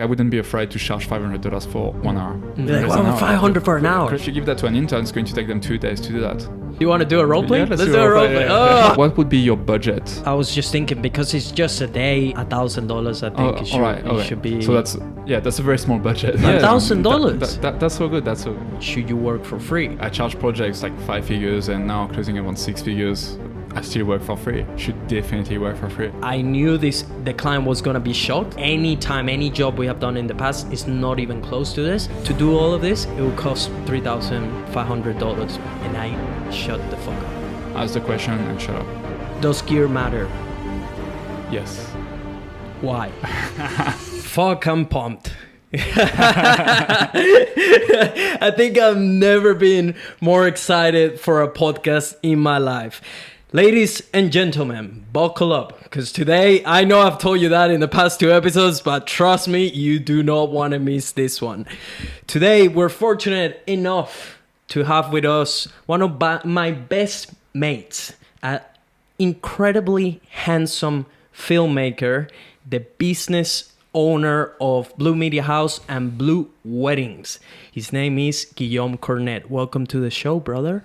I wouldn't be afraid to charge $500 for 1 hour. Like, well, 500 for an hour. If you give that to an intern, it's going to take them 2 days to do that. You want to do a roleplay? Yeah, let's do a roleplay. Yeah. What would be your budget? I was just thinking, because it's just a day, $1,000. I think it should be. So that's a very small budget. $1,000. That's so good. That's so good. Should you work for free? I charge projects like 5 figures, and now closing around 6 figures. I still work for free. Should definitely work for free. I knew the client was gonna be shocked. Any job we have done in the past is not even close to this. To do all of this, it will cost $3,500, and I shut the fuck up. Ask the question and shut up. Does gear matter? Yes. Why? Fuck, I'm pumped. I think I've never been more excited for a podcast in my life. Ladies and gentlemen, buckle up, because today, I know I've told you that in the past 2 episodes, but trust me, you do not want to miss this one. Today, we're fortunate enough to have with us one of my best mates, an incredibly handsome filmmaker, the business owner of Bluu Media House and Bluu Weddings. His name is Guillaume Cornet. Welcome to the show, brother.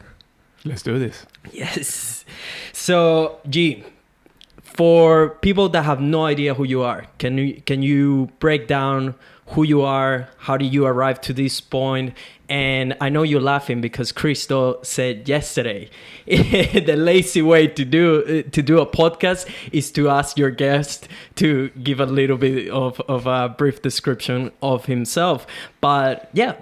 Let's do this. Yes. So, G, for people that have no idea who you are, can you break down who you are? How did you arrive to this point? And I know you're laughing because Cristo said yesterday, the lazy way to do a podcast is to ask your guest to give a little bit of a brief description of himself. But yeah,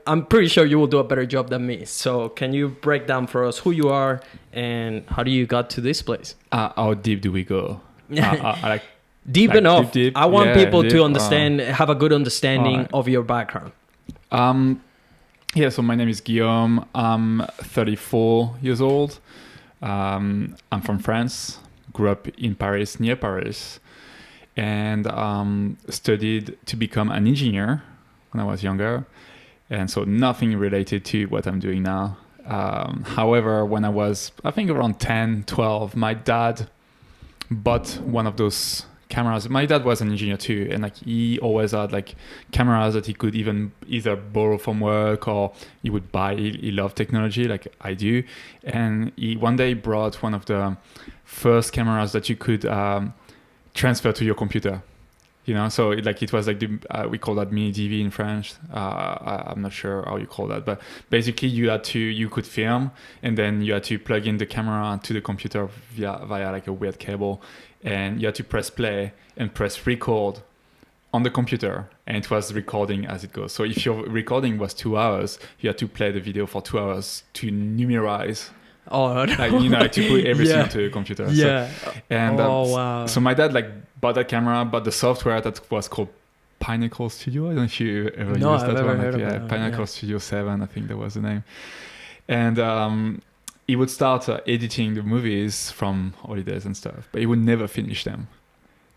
I'm pretty sure you will do a better job than me. So can you break down for us who you are and how do you got to this place? How deep do we go? Deep enough. Deep. I want people to understand, have a good understanding of your background. Yeah, so my name is Guillaume. I'm 34 years old. I'm from France. Grew up in Paris, near Paris. And studied to become an engineer when I was younger. And so nothing related to what I'm doing now. However, when I was, I think around 10, 12, my dad bought one of those cameras. My dad was an engineer too, and like he always had like cameras that he could even either borrow from work or he would buy. He loved technology like I do, and he one day brought one of the first cameras that you could transfer to your computer. You know, so it was like we call that mini DV in French. I'm not sure how you call that, but basically you could film, and then you had to plug in the camera to the computer via like a weird cable, and you had to press play and press record on the computer, and it was recording as it goes. So if your recording was 2 hours, you had to play the video for 2 hours to numerize. Oh, no. Like, to put everything onto the computer. Yeah. So, and wow. So my dad bought that camera, bought the software that was called Pinnacle Studio. I don't know if you ever used that I've one. Heard of it. Pinnacle Studio 7, I think that was the name. And he would start editing the movies from holidays and stuff, but he would never finish them.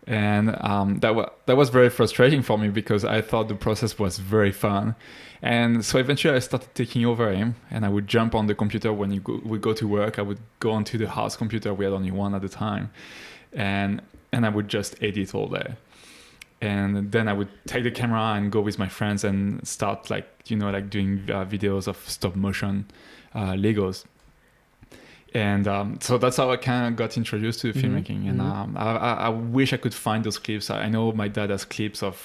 And that was very frustrating for me because I thought the process was very fun. And so eventually I started taking over him, and I would jump on the computer when we go to work. I would go onto the house computer. We had only one at the time. And I would just edit all day. And then I would take the camera and go with my friends and start doing videos of stop motion Legos. And so that's how I kind of got introduced to filmmaking. And I wish I could find those clips. I know my dad has clips of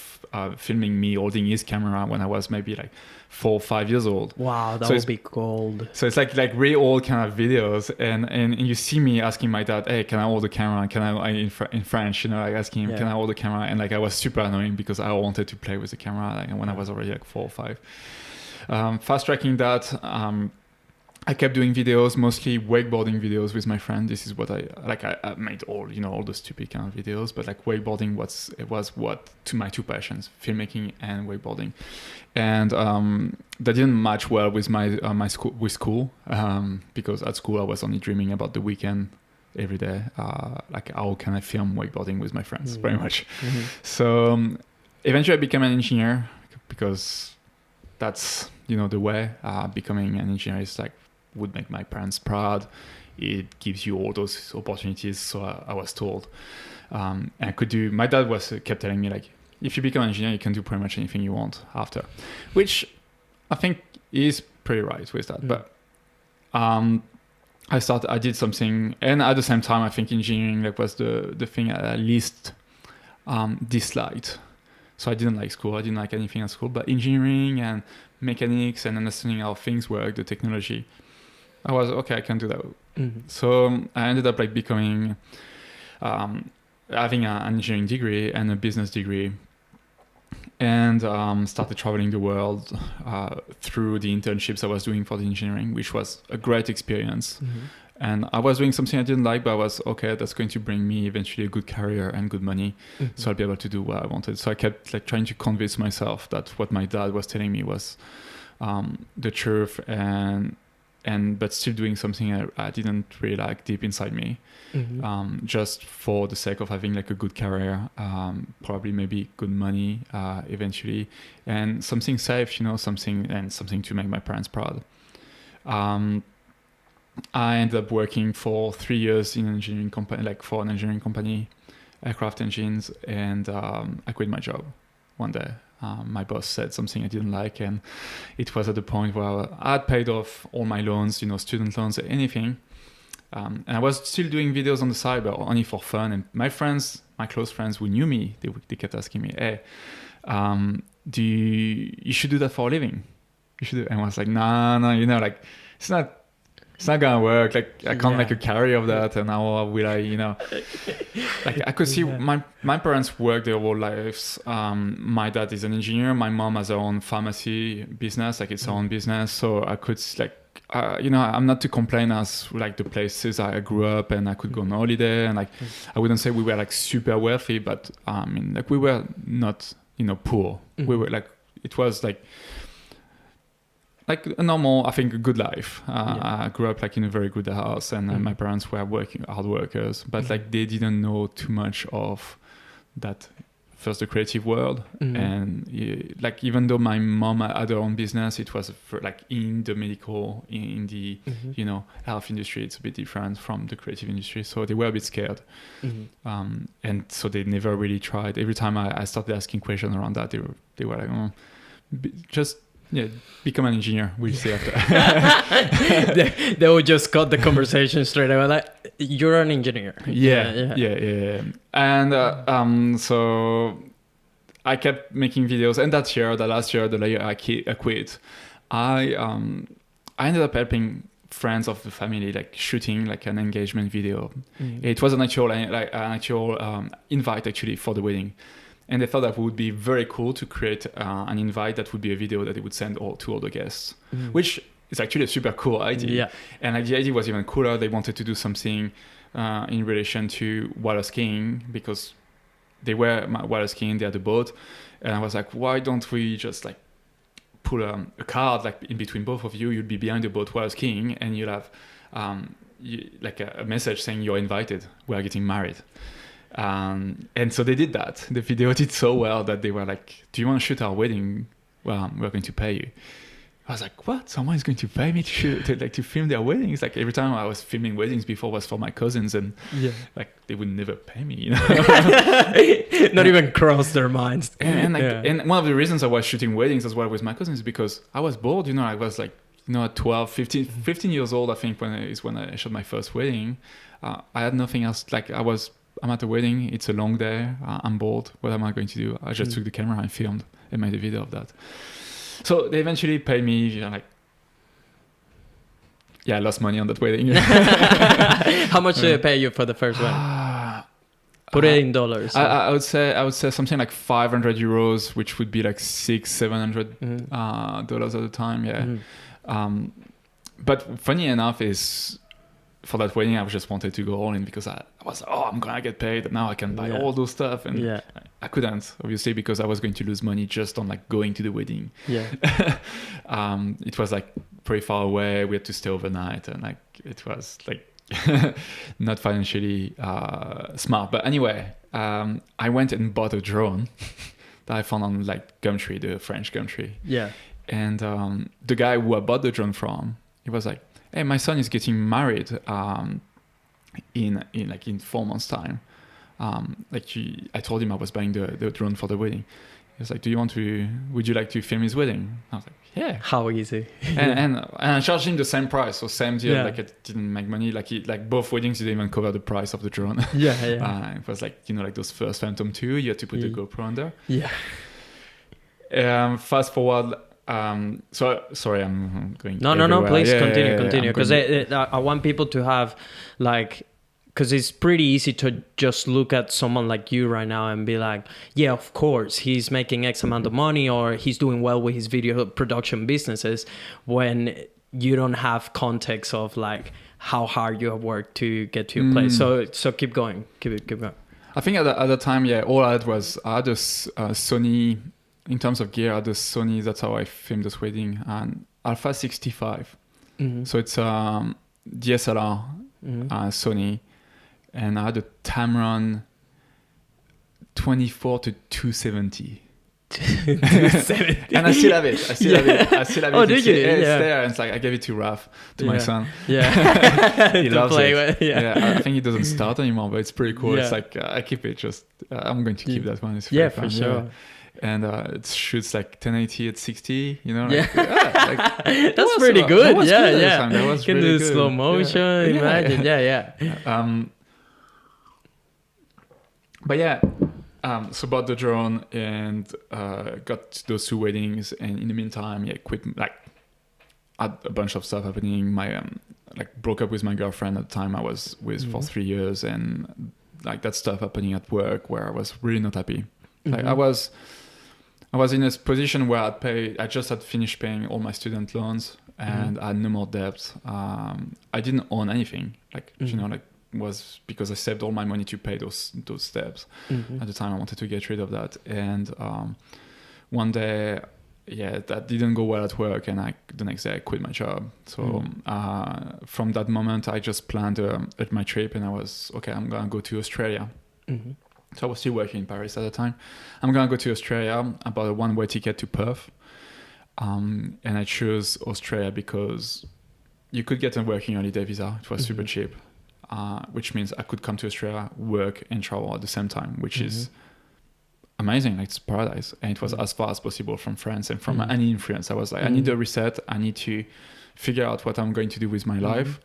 filming me holding his camera when I was maybe like 4 or 5 years old. Wow, that would be gold. So it's like really old kind of videos. And you see me asking my dad, hey, can I hold the camera? Can I in French, like asking him, can I hold the camera? And like I was super annoying because I wanted to play with the camera when I was already like 4 or 5. Fast tracking that, I kept doing videos, mostly wakeboarding videos with my friend. This is what I made all the stupid kind of videos, but like wakeboarding was to my 2 passions, filmmaking and wakeboarding. And that didn't match well with my school, because at school I was only dreaming about the weekend every day. Like how can I film wakeboarding with my friends, pretty much. So eventually I became an engineer because that's the way. Becoming an engineer is would make my parents proud. It gives you all those opportunities, so I was told. And I could do. My dad kept telling me if you become an engineer, you can do pretty much anything you want after, which I think is pretty right with that. But I did something, and at the same time, I think engineering like was the thing I least disliked. So I didn't like school. I didn't like anything at school, but engineering and mechanics and understanding how things work, the technology, I was okay. I can do that. Mm-hmm. So I ended up like becoming, having an engineering degree and a business degree, and started traveling the world through the internships I was doing for the engineering, which was a great experience. Mm-hmm. And I was doing something I didn't like, but I was okay. That's going to bring me eventually a good career and good money, so I'll be able to do what I wanted. So I kept like trying to convince myself that what my dad was telling me was the truth, but still doing something I didn't really like deep inside me, just for the sake of having like a good career, probably maybe good money eventually, and something safe, something to make my parents proud. I ended up working for 3 years in an engineering company, aircraft engines, and I quit my job one day. My boss said something I didn't like, and it was at the point where I had paid off all my loans, student loans, anything. And I was still doing videos on the side, but only for fun. And my close friends who knew me, they kept asking me, "Hey, you should do that for a living. You should." And I was like, "No, like it's not gonna work. Like I can't make a career of that, and how will I, Like I could see my parents work their whole lives. My dad is an engineer. My mom has her own pharmacy business, like it's her own business. So I could I'm not to complain as like the places I grew up, and I could go on holiday, and like I wouldn't say we were like super wealthy, but I mean like we were not poor. We were like, it was like a normal, I think, a good life. I grew up like in a very good house, and my parents were hard workers, but like they didn't know too much of that, first the creative world. And like even though my mom had her own business, it was like in the medical, in the health industry. It's a bit different from the creative industry, so they were a bit scared. And so they never really tried. Every time I started asking questions around that, they were like, just become an engineer. We'll see after. they would just cut the conversation straight away. Like, you're an engineer. Yeah. And so I kept making videos. And the last year, the year I quit, I ended up helping friends of the family, like shooting like an engagement video. It was an actual invite actually for the wedding. And they thought that would be very cool to create an invite that would be a video that they would send to all the guests, which is actually a super cool idea. Yeah. And like the idea was even cooler. They wanted to do something in relation to water skiing, because they were water skiing, they had a boat. And I was like, why don't we just like put a card like in between both of you? You'd be behind the boat water skiing, and you'll have like a message saying you're invited. We are getting married. And so they did that. The video did so well that they were like, do you want to shoot our wedding? Well, we're going to pay you. I was like, what? Someone is going to pay me to film their weddings? Like every time I was filming weddings before was for my cousins, and like they would never pay me, Not even cross their minds. And one of the reasons I was shooting weddings as well with my cousins is because I was bored. I was like, at 12, 15 years old, I think, when I shot my first wedding. I had nothing else. Like I'm at a wedding, it's a long day, I'm bored, what am I going to do? I just took the camera and filmed and made a video of that. So they eventually paid me, I lost money on that wedding. How much did they pay you for the first one? Put it in dollars. I would say something like 500 euros, which would be like $600-700 dollars at the time, but funny enough is, for that wedding, I just wanted to go all in, because I was like, I'm gonna get paid, and now I can buy all those stuff, and I couldn't, obviously, because I was going to lose money just on like going to the wedding. It was like pretty far away. We had to stay overnight, and like it was like not financially smart. But anyway, I went and bought a drone that I found on like Gumtree, the French Gumtree. And the guy who I bought the drone from, he was like, hey, my son is getting married in 4 months' time. I told him I was buying the drone for the wedding. He was like, would you like to film his wedding? I was like, yeah. How easy. and I charged him the same price, so same deal. Yeah. Like it didn't make money. Like both weddings didn't even cover the price of the drone. Yeah. It was like, like those first Phantom 2, you had to put the GoPro under. Yeah. Fast forward. So sorry, I'm going. No. Please continue. Yeah, Because I want people to have because it's pretty easy to just look at someone like you right now and be like, yeah, of course, he's making X amount of money or he's doing well with his video production businesses, when you don't have context of like how hard you have worked to get to your place. So keep going. Keep going. I think at the time, all I had was a Sony. In terms of gear, I had a Sony. That's how I filmed this wedding. And Alpha 65. So it's DSLR Sony. And I had a Tamron 24 to 270. 270. And I still have it. Oh, did you? It's there. And it's like I gave it to Raf, to my son. Yeah. He loves play it. With, yeah. I think it doesn't start anymore, but it's pretty cool. Yeah. It's like I keep it. I'm going to keep that one. It's for sure. And it shoots like 1080 at 60, That's pretty good. That was you can really do good. slow motion. Imagine. So bought the drone and got those 2 weddings, and in the meantime, quit. Like, had a bunch of stuff happening. My broke up with my girlfriend at the time I was with for 3 years, and like that stuff happening at work where I was really not happy. Like I was in a position where I just had finished paying all my student loans, and I had no more debt. I didn't own anything. Was because I saved all my money to pay those debts. At the time, I wanted to get rid of that. And one day, that didn't go well at work, and the next day I quit my job. So from that moment, I just planned my trip, and I was I'm gonna go to Australia. So I was still working in Paris at the time. I'm gonna go to Australia. I bought a one-way ticket to Perth, and I chose Australia because you could get a working holiday visa. It was super cheap. Which means I could come to Australia, work, and travel at the same time, which is amazing. Like, it's paradise. And it was as far as possible from France and from any influence. I was like, I need a reset. I need to figure out what I'm going to do with my life.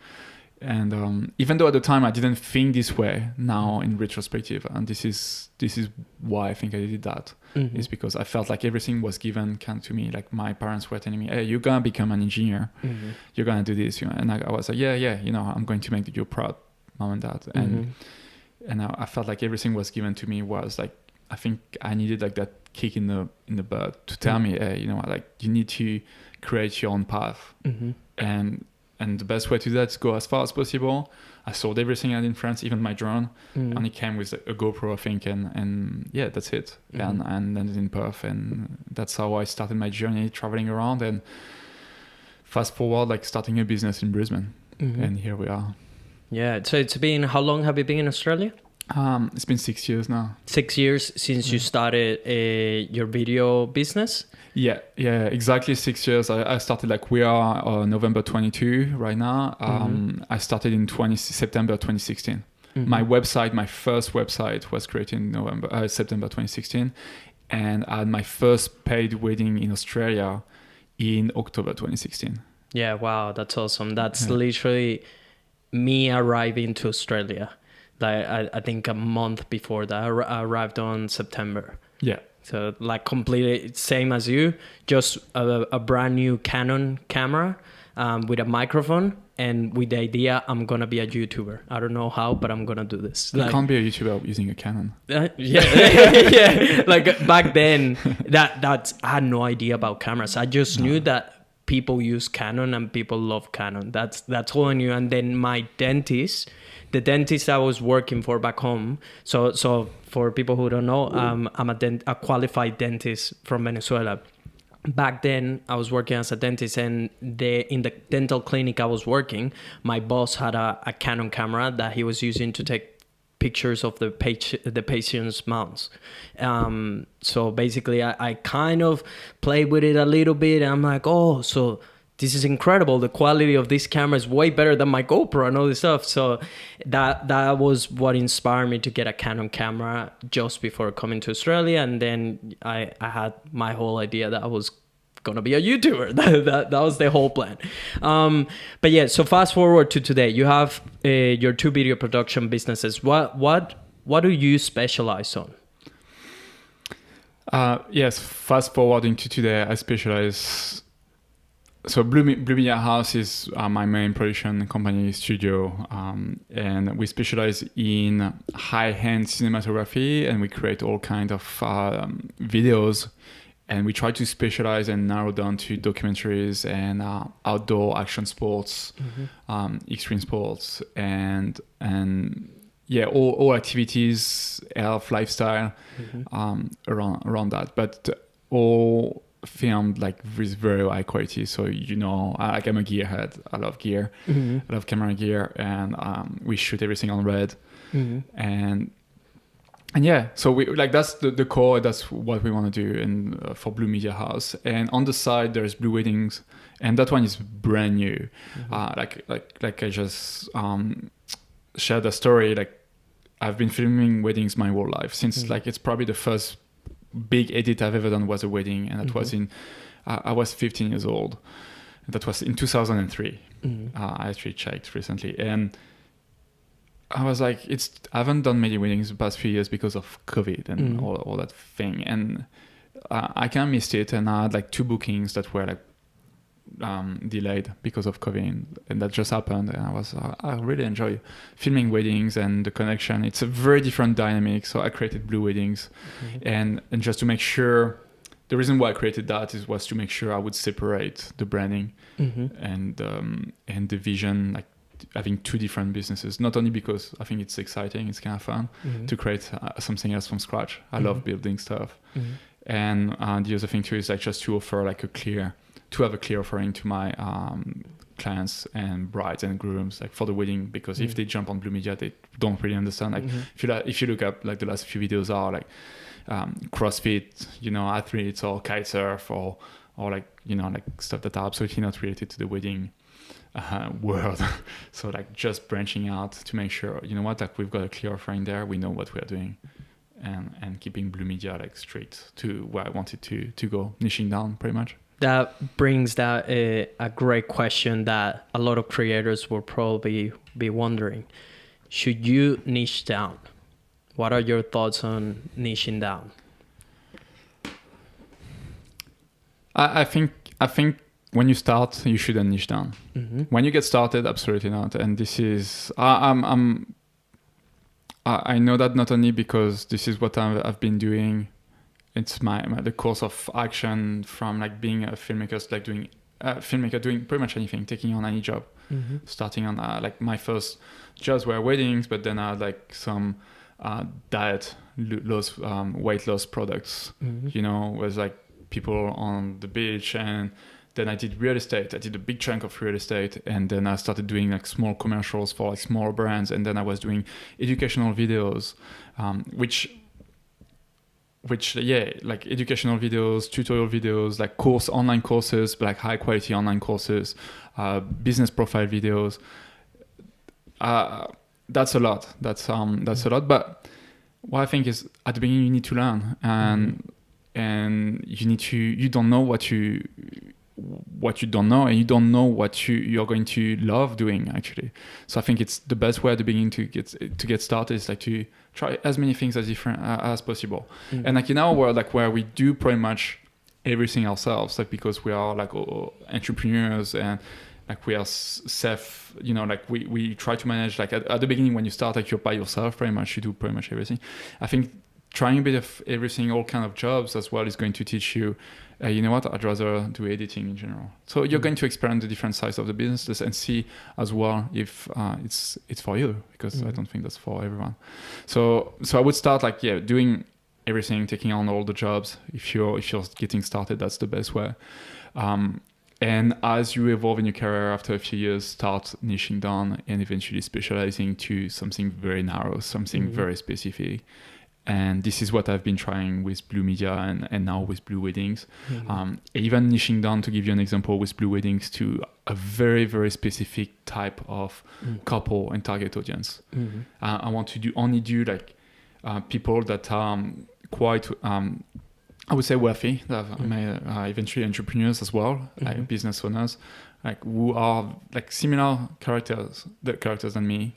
And even though at the time I didn't think this way, now in retrospective, and this is why I think I did that, is because I felt like everything was given to me. Like, my parents were telling me, hey, you're gonna become an engineer, you're gonna do this, and I was like, I'm going to make you proud, mom and dad. And I felt like everything was given to me. Was like, I think I needed like that kick in the butt to tell me, hey, you need to create your own path. And the best way to do that is go as far as possible. I sold everything I had in France, even my drone, and it came with a GoPro, I think, and that's it. And landed in Perth, and that's how I started my journey traveling around. And fast forward, like starting a business in Brisbane, and here we are. Yeah. So it's been, how long have you been in Australia? It's been 6 years now. 6 years since you started your video business? Yeah, exactly 6 years. I started, like, we are November 22 right now. I started in September 2016. My first website was created in September 2016. And I had my first paid wedding in Australia in October 2016. Yeah, wow, that's awesome. That's literally me arriving to Australia. Like, I think a month before that, I arrived on September. Yeah. So, like, completely same as you, just a brand new Canon camera with a microphone, and with the idea I'm going to be a YouTuber. I don't know how, but I'm going to do this. You can't be a YouTuber using a Canon. Yeah. Like, back then, I had no idea about cameras. I just knew that people use Canon and people love Canon. That's all I knew. And then my dentist, the dentist I was working for back home. So for people who don't know, I'm a qualified dentist from Venezuela. Back then, I was working as a dentist, and in the dental clinic I was working, my boss had a Canon camera that he was using to take pictures of the patient's mouths. So basically, I kind of played with it a little bit. And I'm like, oh, so this is incredible. The quality of this camera is way better than my GoPro and all this stuff. So that was what inspired me to get a Canon camera just before coming to Australia. And then I had my whole idea that I was gonna be a YouTuber. that was the whole plan. But yeah, so fast forward to today. You have your 2 video production businesses. What do you specialize on? Yes, fast forwarding to today, I specialize. So Bluu Media House is my main production company studio, and we specialize in high-end cinematography, and we create all kinds of videos, and we try to specialize and narrow down to documentaries and outdoor action sports, extreme sports, and yeah, all activities, health, lifestyle, around that, but all filmed like with very high quality. So like I'm a gearhead. I love gear. I love camera gear, and we shoot everything on red. And yeah, so we like that's the core. That's what we want to do in for Bluu Media House. And on the side there's Bluu Weddings, and that one is brand new. Like I just shared a story. Like I've been filming weddings my whole life since like it's probably the first big edit I've ever done was a wedding, and that was in I was 15 years old. That was in 2003. I actually checked recently, and I was like, I haven't done many weddings the past few years because of COVID and all that thing, and I kind of missed it. And I had like 2 bookings that were like delayed because of COVID, and that just happened. And I really enjoy filming weddings and the connection. It's a very different dynamic. So I created Bluu Weddings, and just to make sure, the reason why I created that was to make sure I would separate the branding and the vision, like having 2 different businesses. Not only because I think it's exciting, it's kind of fun to create something else from scratch. I love building stuff, and the other thing too is like just to offer like to have a clear offering to my clients and brides and grooms, like for the wedding, because if they jump on Bluu Media, they don't really understand. Like if you look up, like the last few videos are like CrossFit, athletes, or kitesurf, or like like stuff that are absolutely not related to the wedding world. So like just branching out to make sure, like we've got a clear offering there, we know what we are doing, and keeping Bluu Media like straight to where I wanted to go, niching down pretty much. That brings that a great question that a lot of creators will probably be wondering. Should you niche down? What are your thoughts on niching down? I think when you start, you shouldn't niche down. When you get started, absolutely not. And this is I know that not only because this is what I've been doing. It's the course of action from like being a filmmaker, like doing pretty much anything, taking on any job, starting on like my first jobs were weddings, but then I had like some diet loss, weight loss products, was like people on the beach, and then I did real estate. I did a big chunk of real estate, and then I started doing like small commercials for like small brands, and then I was doing educational videos, which like educational videos, tutorial videos, like online courses, like high quality online courses, business profile videos. That's a lot. That's a lot. But what I think is at the beginning you need to learn, and you don't know what you don't know, and you don't know what you're going to love doing actually. So I think it's the best way at the beginning to get started is like to try as many things as possible. And like in our world, like where we do pretty much everything ourselves, like because we are like entrepreneurs, and like we are self, like we try to manage, like at the beginning when you start, like you're by yourself pretty much, you do pretty much everything. I think trying a bit of everything, all kind of jobs as well, is going to teach you, I'd rather do editing in general. So you're going to experiment the different sides of the business and see as well if it's for you, because I don't think that's for everyone. So I would start like, doing everything, taking on all the jobs. If you're getting started, that's the best way. And as you evolve in your career after a few years, start niching down and eventually specializing to something very narrow, something very specific. And this is what I've been trying with Bluu Media and now with Bluu Weddings. Mm-hmm. Even niching down, to give you an example, with Bluu Weddings to a very, very specific type of couple and target audience. Mm-hmm. I want to only do like people that are quite, I would say, wealthy, that may eventually entrepreneurs as well, like business owners, like who are like similar characters than me.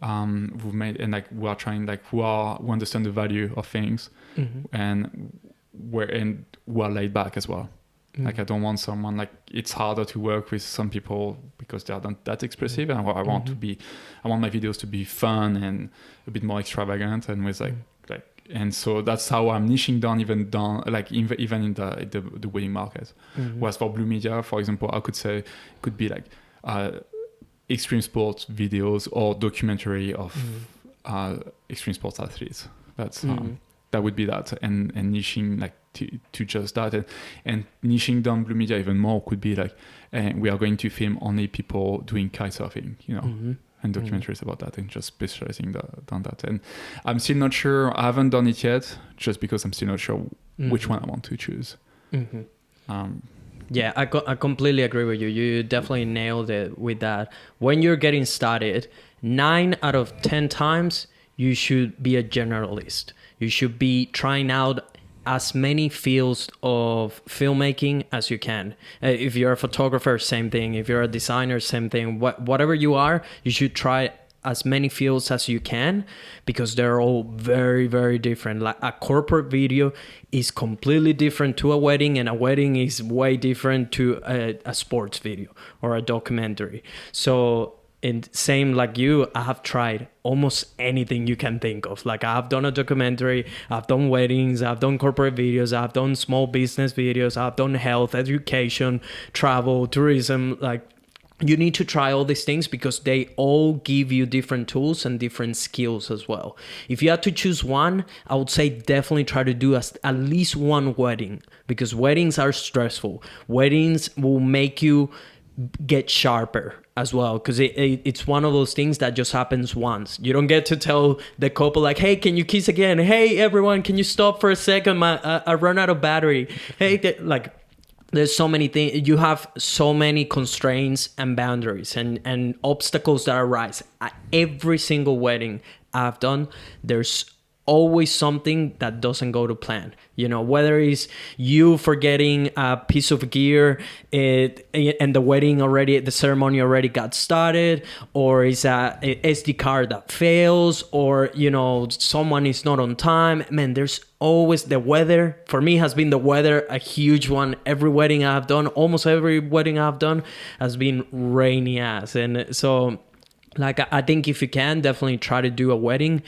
Who've made and like who are trying like who understand the value of things and who are laid back as well. Like I don't want someone like it's harder to work with some people because they are not that expressive, and I want my videos to be fun and a bit more extravagant and with and so that's how I'm niching down even in the wedding market. Whereas for Bluu Media, for example, I could say it could be like extreme sports videos or documentary of extreme sports athletes. That's that would be that, and niching like to just that, and niching down Bluu Media even more could be like we are going to film only people doing kitesurfing, and documentaries about that, and just specializing on that. And I'm still not sure. I haven't done it yet, just because I'm still not sure which one I want to choose. Yeah, I completely agree with you. You definitely nailed it with that. When you're getting started, 9 out of 10 times, you should be a generalist. You should be trying out as many fields of filmmaking as you can. If you're a photographer, same thing. If you're a designer, same thing. Whatever you are, you should try as many fields as you can, because they're all very, very different. Like a corporate video is completely different to a wedding, and a wedding is way different to a sports video or a documentary. So, and same like you, I have tried almost anything you can think of. Like I have done a documentary, I've done weddings, I've done corporate videos, I've done small business videos, I've done health, education, travel, tourism. Like you need to try all these things because they all give you different tools and different skills as well. If you had to choose one, I would say definitely try to do at least one wedding, because weddings are stressful. Weddings will make you get sharper as well, because it's one of those things that just happens once. You don't get to tell the couple like, hey, can you kiss again? Hey, everyone, can you stop for a second? I run out of battery. Hey, like there's so many things. You have so many constraints and boundaries and obstacles that arise. At every single wedding I've done, there's always something that doesn't go to plan. Whether it's you forgetting a piece of gear and the ceremony already got started, or it's a SD card that fails, or someone is not on time. Man, there's always the weather. For me, has been the weather a huge one. Every wedding I've done, almost every wedding I've done, has been rainy ass. And so like I think if you can, definitely try to do a wedding.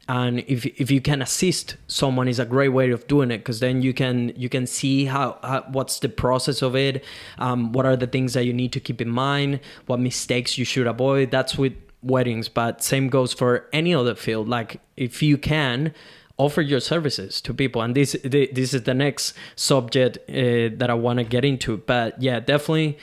And if you can assist someone, is a great way of doing it, because then you can see how what's the process of it, what are the things that you need to keep in mind, what mistakes you should avoid. That's with weddings, but same goes for any other field. Like if you can offer your services to people, and this is the next subject that I want to get into. But yeah, definitely,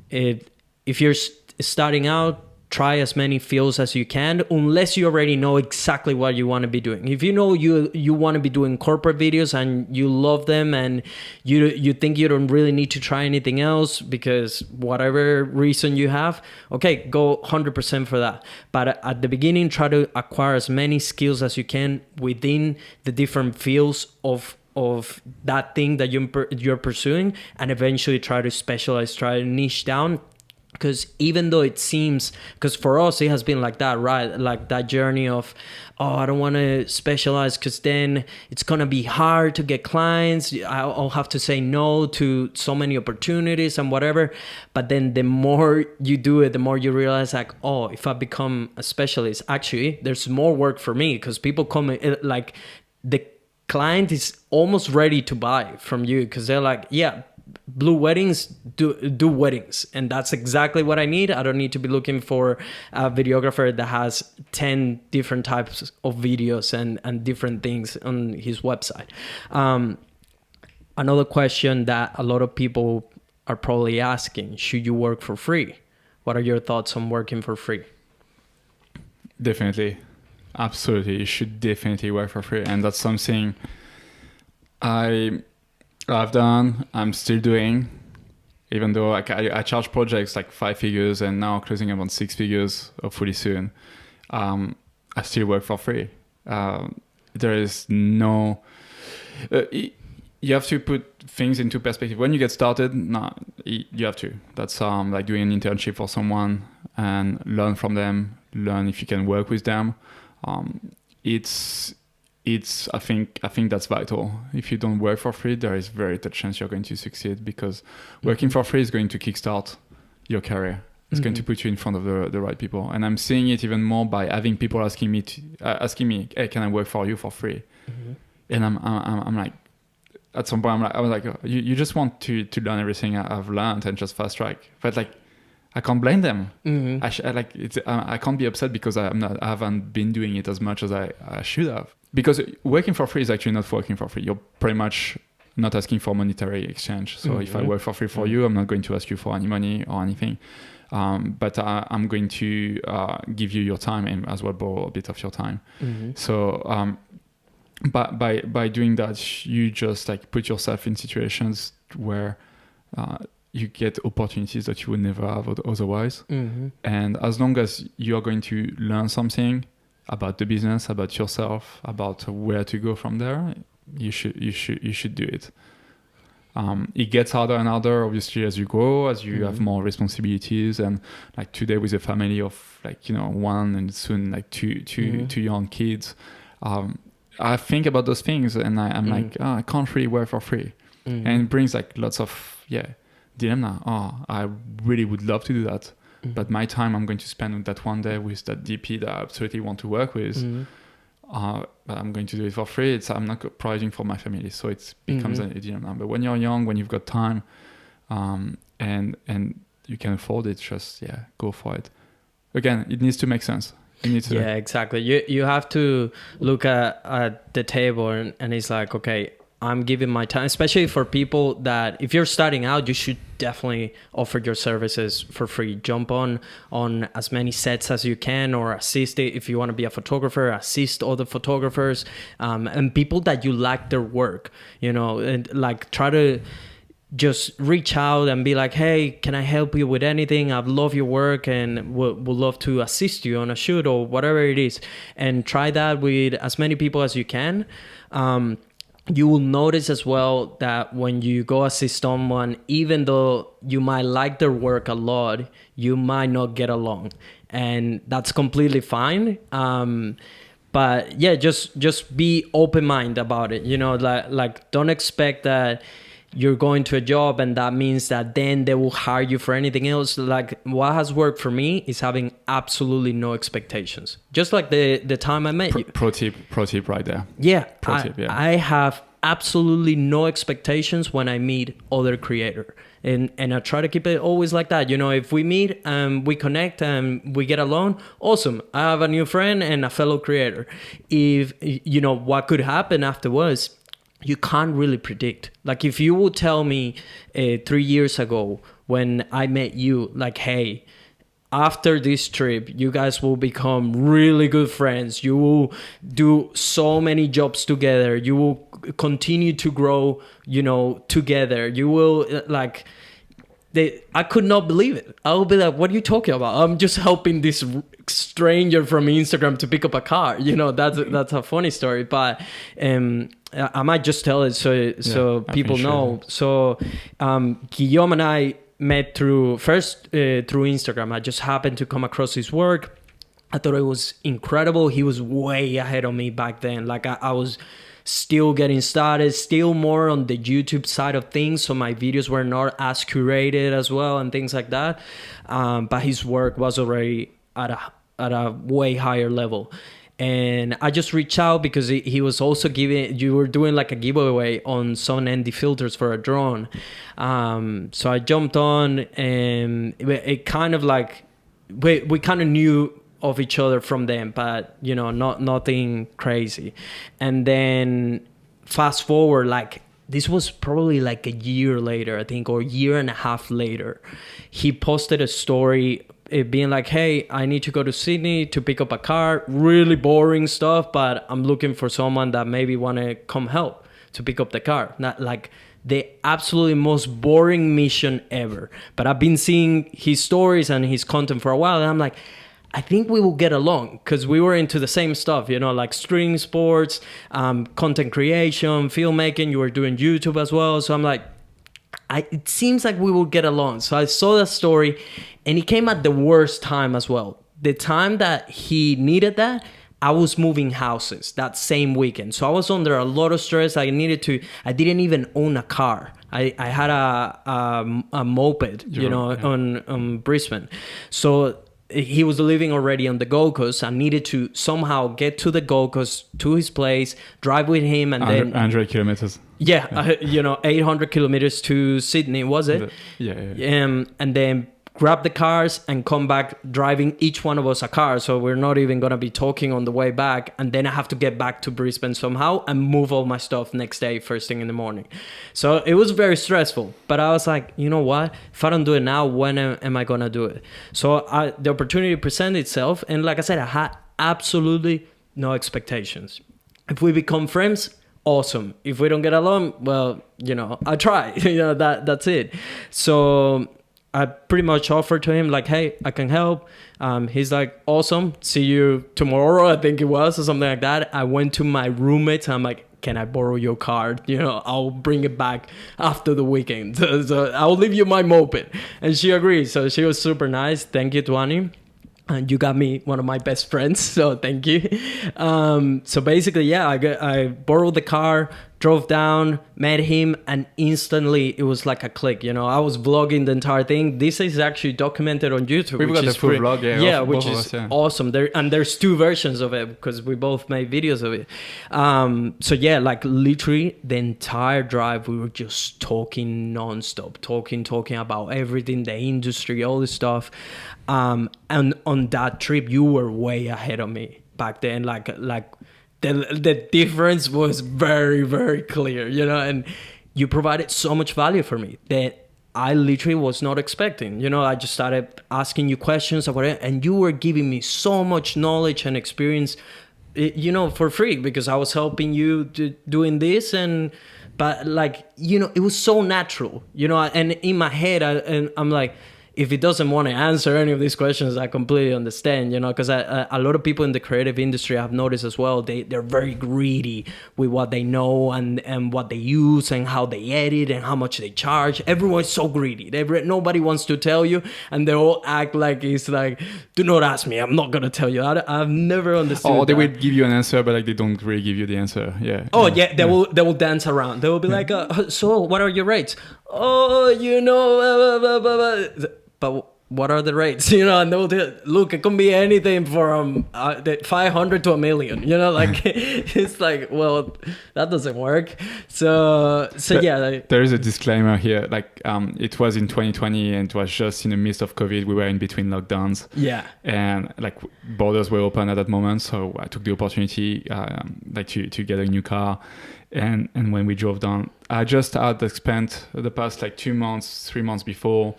if you're starting out, try as many fields as you can, unless you already know exactly what you want to be doing. If you know you want to be doing corporate videos and you love them, and you think you don't really need to try anything else because whatever reason you have, okay, go 100% for that. But at the beginning, try to acquire as many skills as you can within the different fields of that thing that you're pursuing, and eventually try to specialize, try to niche down. Because even though it seems, because for us it has been like that, right? Like that journey of, I don't want to specialize because then it's going to be hard to get clients. I'll have to say no to so many opportunities and whatever. But then the more you do it, the more you realize like, if I become a specialist, actually there's more work for me, because people come like the client is almost ready to buy from you, because they're like, yeah, Bluu Weddings do weddings, and that's exactly what I need. I don't need to be looking for a videographer that has 10 different types of videos and different things on his website. Another question that a lot of people are probably asking, should you work for free? What are your thoughts on working for free? Definitely. absolutely. You should definitely work for free, and that's something I've done. I'm still doing, even though I charge projects like 5 figures and now closing about 6 figures, hopefully soon. I still work for free. There is no. You have to put things into perspective. When you get started, no, you have to. That's like doing an internship for someone and learn from them. Learn if you can work with them. It's I think that's vital. If you don't work for free, there is very little chance you're going to succeed, because working for free is going to kickstart your career. It's going to put you in front of the right people. And I'm seeing it even more by having people asking me, hey, can I work for you for free? And I'm like, at some point, I was like, oh, you just want to learn everything I've learned and just fast track. But like, I can't blame them. I can't be upset because I haven't been doing it as much as I should have. Because working for free is actually not working for free. You're pretty much not asking for monetary exchange. So if I work for free for you, I'm not going to ask you for any money or anything. But I'm going to give you your time and as well borrow a bit of your time. So but by doing that, you just like put yourself in situations where you get opportunities that you would never have otherwise. And as long as you are going to learn something about the business, about yourself, about where to go from there, you should do it. It gets harder and harder, obviously, as you grow, as you have more responsibilities. And like today with a family of like, 1 and soon like two young kids, I think about those things and I'm like, I can't really work for free. And it brings like lots of, dilemma. I really would love to do that. But my time I'm going to spend with that one day with that DP that I absolutely want to work with, but I'm going to do it for free. I'm not providing for my family, so it becomes a dilemma. But when you're young, when you've got time, and you can afford it, just go for it. Again, it needs to make sense. Yeah, exactly. You have to look at the table and it's like, okay, I'm giving my time, especially for people that if you're starting out, you should definitely offer your services for free. Jump on as many sets as you can, or assist it. If you want to be a photographer, assist other photographers, and people that you like their work, and like try to just reach out and be like, hey, can I help you with anything? I love your work and would love to assist you on a shoot or whatever it is. And try that with as many people as you can. You will notice as well that when you go assist someone, even though you might like their work a lot, you might not get along. And that's completely fine. But yeah, just be open-minded about it. Like don't expect that you're going to a job and that means that then they will hire you for anything else. Like what has worked for me is having absolutely no expectations. Just like the time I met you. Pro tip right there. Yeah. I have absolutely no expectations when I meet other creator. And I try to keep it always like that. If we meet and we connect and we get along, awesome. I have a new friend and a fellow creator. If, what could happen afterwards, you can't really predict. Like if you would tell me 3 years ago when I met you, like, hey, after this trip, you guys will become really good friends. You will do so many jobs together. You will continue to grow, together. You will I could not believe it. I will be like, what are you talking about? I'm just helping this stranger from Instagram to pick up a car. That's a funny story, but I might just tell it so people know. So Guillaume and I met through Instagram. I just happened to come across his work. I thought it was incredible. He was way ahead of me back then. Like I was still getting started, still more on the YouTube side of things, so my videos were not as curated as well and things like that. But his work was already at a way higher level. And I just reached out because he was also you were doing like a giveaway on some ND filters for a drone. So I jumped on and it kind of like, we kind of knew of each other from them, but nothing crazy. And then fast forward, like this was probably like a year later, I think, or a year and a half later, he posted a story it being like, hey, I need to go to Sydney to pick up a car, really boring stuff, but I'm looking for someone that maybe want to come help to pick up the car. Not like the absolutely most boring mission ever. But I've been seeing his stories and his content for a while, and I'm like, I think we will get along because we were into the same stuff, you know, like string sports, content creation, filmmaking. You were doing YouTube as well. So I'm like, it seems like we will get along. So I saw that story, and it came at the worst time as well. The time that he needed that, I was moving houses that same weekend. So I was under a lot of stress. I didn't even own a car. I had a moped, on Brisbane. So he was living already on the Gold Coast. I needed to somehow get to the Gold Coast, to his place, drive with him, and then 100 kilometers. Yeah, 800 kilometers to Sydney, was it? Yeah. And then grab the cars and come back driving each one of us a car. So we're not even going to be talking on the way back. And then I have to get back to Brisbane somehow and move all my stuff next day, first thing in the morning. So it was very stressful. But I was like, you know what? If I don't do it now, when am I going to do it? So the opportunity presented itself. And like I said, I had absolutely no expectations. If we become friends, awesome. If we don't get along, well, I try. That's it. So I pretty much offered to him like, hey, I can help. He's like, awesome. See you tomorrow, I think it was, or something like that. I went to my roommates. I'm like, can I borrow your car? I'll bring it back after the weekend. So I'll leave you my moped. And she agreed. So she was super nice. Thank you, Tuani. And you got me one of my best friends, so thank you. So basically, I borrowed the car, drove down, met him, and instantly it was like a click. I was vlogging the entire thing. This is actually documented on YouTube. We've got the full vlog, which is awesome. There's two versions of it because we both made videos of it. So like literally the entire drive, we were just talking nonstop, talking about everything, the industry, all this stuff. And on that trip, you were way ahead of me back then. Like the difference was very, very clear, and you provided so much value for me that I literally was not expecting. I just started asking you questions about it, and you were giving me so much knowledge and experience, for free because I was helping you doing this. But it was so natural, and in my head, I'm like, if he doesn't want to answer any of these questions, I completely understand, because a lot of people in the creative industry I've noticed as well, they're very greedy with what they know and what they use and how they edit and how much they charge. Everyone's so greedy. Nobody wants to tell you, and they all act like it's like, do not ask me, I'm not going to tell you. I've never understood they that. will give you an answer, but they don't really give you the answer. Yeah. Oh, yeah, they will dance around. They will be like, so what are your rates? Oh, blah, blah, blah. But what are the rates? And they'll look, it can be anything from 500 to $1 million. It's like, well, that doesn't work. So yeah. There is a disclaimer here. It was in 2020, and it was just in the midst of COVID. We were in between lockdowns. Yeah. And borders were open at that moment, so I took the opportunity to get a new car. And when we drove down, I just had spent the past 3 months before.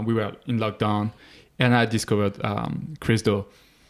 We were in lockdown, and I discovered Cristo,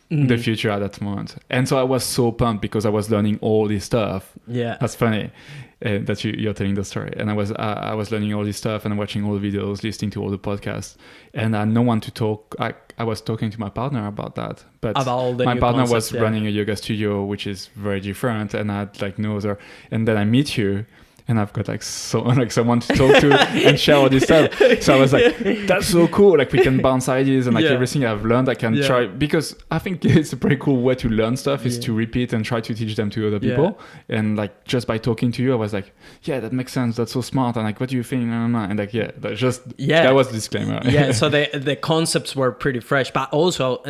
the future at that moment. And so I was so pumped because I was learning all this stuff. Yeah. That's funny that you're telling the story. And I was learning all this stuff and watching all the videos, listening to all the podcasts. And I had no one to talk. I was talking to my partner about that. But my partner was running a yoga studio, which is very different. And I had no other. And then I meet you. And I've got someone to talk to and share all this stuff. So I was like, that's so cool. We can bounce ideas and everything I've learned, I can try. Because I think it's a pretty cool way to learn stuff is to repeat and try to teach them to other people. Yeah. And just by talking to you, I was like, yeah, that makes sense. That's so smart. And what do you think? And that was the disclaimer. Yeah. So the concepts were pretty fresh, but also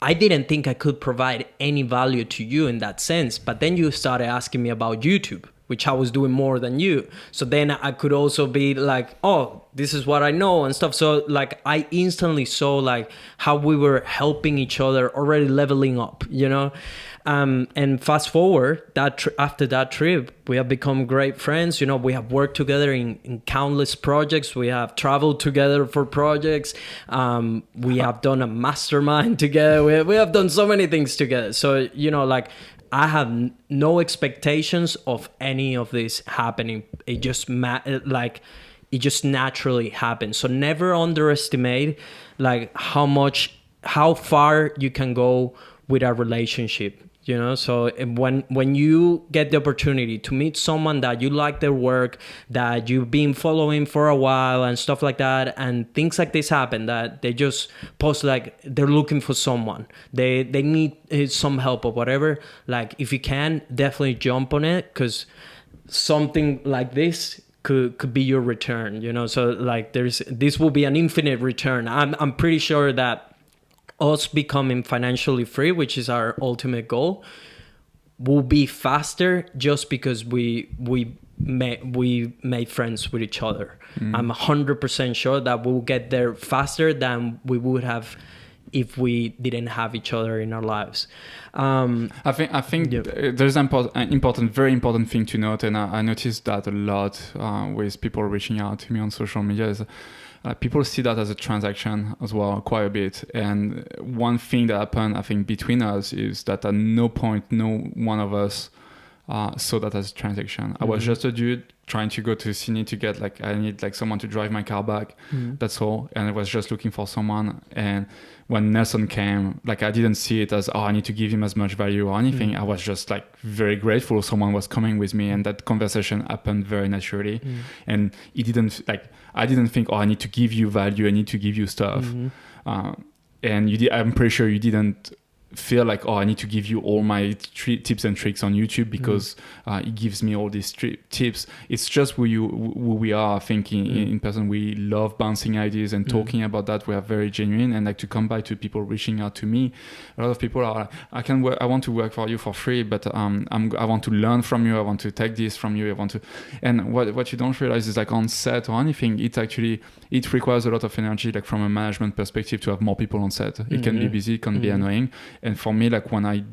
I didn't think I could provide any value to you in that sense. But then you started asking me about YouTube, which I was doing more than you. So then I could also be like, oh, this is what I know and stuff. So I instantly saw how we were helping each other, already leveling up, And fast forward after that trip, we have become great friends. You know, we have worked together in countless projects. We have traveled together for projects. We have done a mastermind together. We have done so many things together. So, you know, like, I have no expectations of any of this happening. It just it just naturally happens. So never underestimate like how far you can go with a relationship, you know. So when you get the opportunity to meet someone that you like their work, that you've been following for a while and stuff like that, and things like this happen, that they just post like they're looking for someone, they need some help or whatever, like if you can, definitely jump on it, because something like this could be your return, you know. So like this will be an infinite return. I'm pretty sure that us becoming financially free, which is our ultimate goal, will be faster just because we made friends with each other. I'm 100% sure that we'll get there faster than we would have if we didn't have each other in our lives. I think there's an very important thing to note, and I noticed that a lot with people reaching out to me on social media, is people see that as a transaction as well, quite a bit. And one thing that happened, I think, between us is that at no point, no one of us saw that as a transaction. I was just a dude trying to go to Sydney to get I need someone to drive my car back. That's all. And I was just looking for someone. And when Nelson came, I didn't see it as, I need to give him as much value or anything. I was just very grateful someone was coming with me, and that conversation happened very naturally. And it didn't I didn't think, I need to give you value, I need to give you stuff. And I'm pretty sure you didn't feel like, I need to give you all my tips and tricks on YouTube because it gives me all these tips. It's just who we are. I think in person, we love bouncing ideas and talking about that. We are very genuine, and to come back to people reaching out to me. A lot of people are like, I want to work for you for free, but I want to learn from you. I want to take this from you. And what you don't realize is on set or anything, it requires a lot of energy, from a management perspective, to have more people on set. It can be busy, it can be annoying. And for me, when I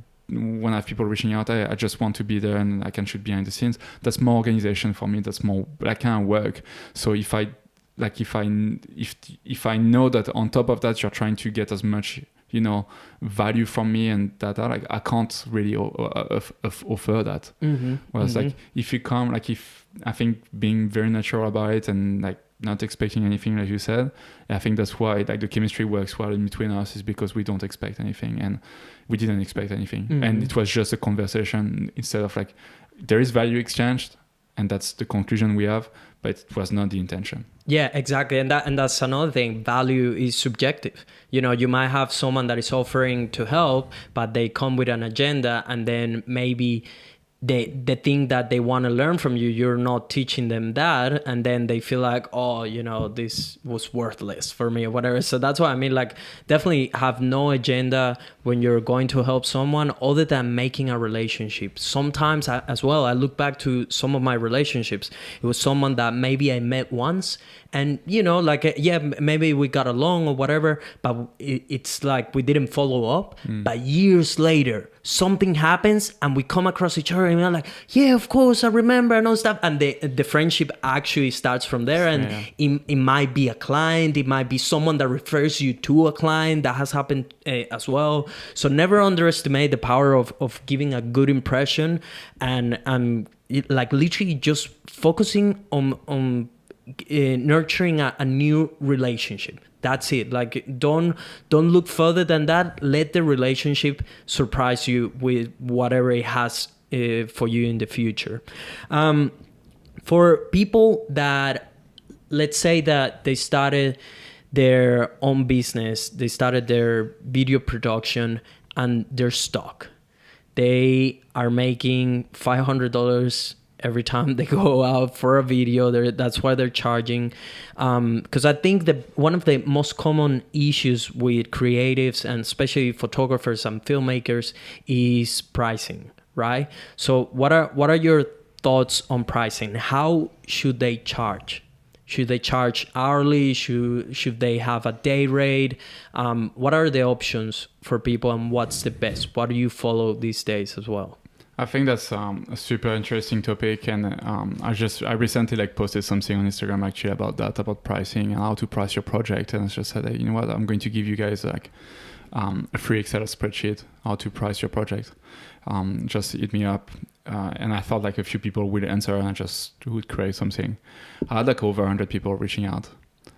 have people reaching out, I just want to be there, and I can shoot behind the scenes. That's more organization for me. That's more kind of work. So if I know that on top of that you're trying to get as much value from me and data, I can't really offer that. Whereas if you come, if I think being very natural about it and not expecting anything, like you said, I think that's why the chemistry works well in between us, is because we don't expect anything, and we didn't expect anything. And it was just a conversation instead of there is value exchanged, and that's the conclusion we have, but it was not the intention. Yeah, exactly. And that's another thing. Value is subjective. You might have someone that is offering to help, but they come with an agenda, and then maybe the thing that they want to learn from you, you're not teaching them that, and then they feel like, this was worthless for me or whatever. So that's what I mean, definitely have no agenda when you're going to help someone other than making a relationship. Sometimes as well, I look back to some of my relationships. It was someone that maybe I met once, and maybe we got along or whatever, but it's we didn't follow up. But years later, something happens and we come across each other, and we're like, yeah, of course, I remember, and all stuff. And the friendship actually starts from there. And it might be a client, it might be someone that refers you to a client. That has happened as well. So never underestimate the power of giving a good impression, and literally just focusing on nurturing a new relationship. That's it. Don't look further than that. Let the relationship surprise you with whatever it has for you in the future. For people that, let's say that they started their own business, they started their video production, and they're stuck. They are making $500 every time they go out for a video. That's why they're charging. Because I think that one of the most common issues with creatives, and especially photographers and filmmakers, is pricing, right? So what are your thoughts on pricing? How should they charge? Should they charge hourly? Should they have a day rate? What are the options for people, and what's the best? What do you follow these days as well? I think that's a super interesting topic, and I recently like posted something on Instagram actually about that, about pricing and how to price your project, and I just said, hey, you know what, I'm going to give you guys like a free Excel spreadsheet how to price your project. Just hit me up, and I thought like a few people would answer, and I just would create something. I had like over 100 people reaching out.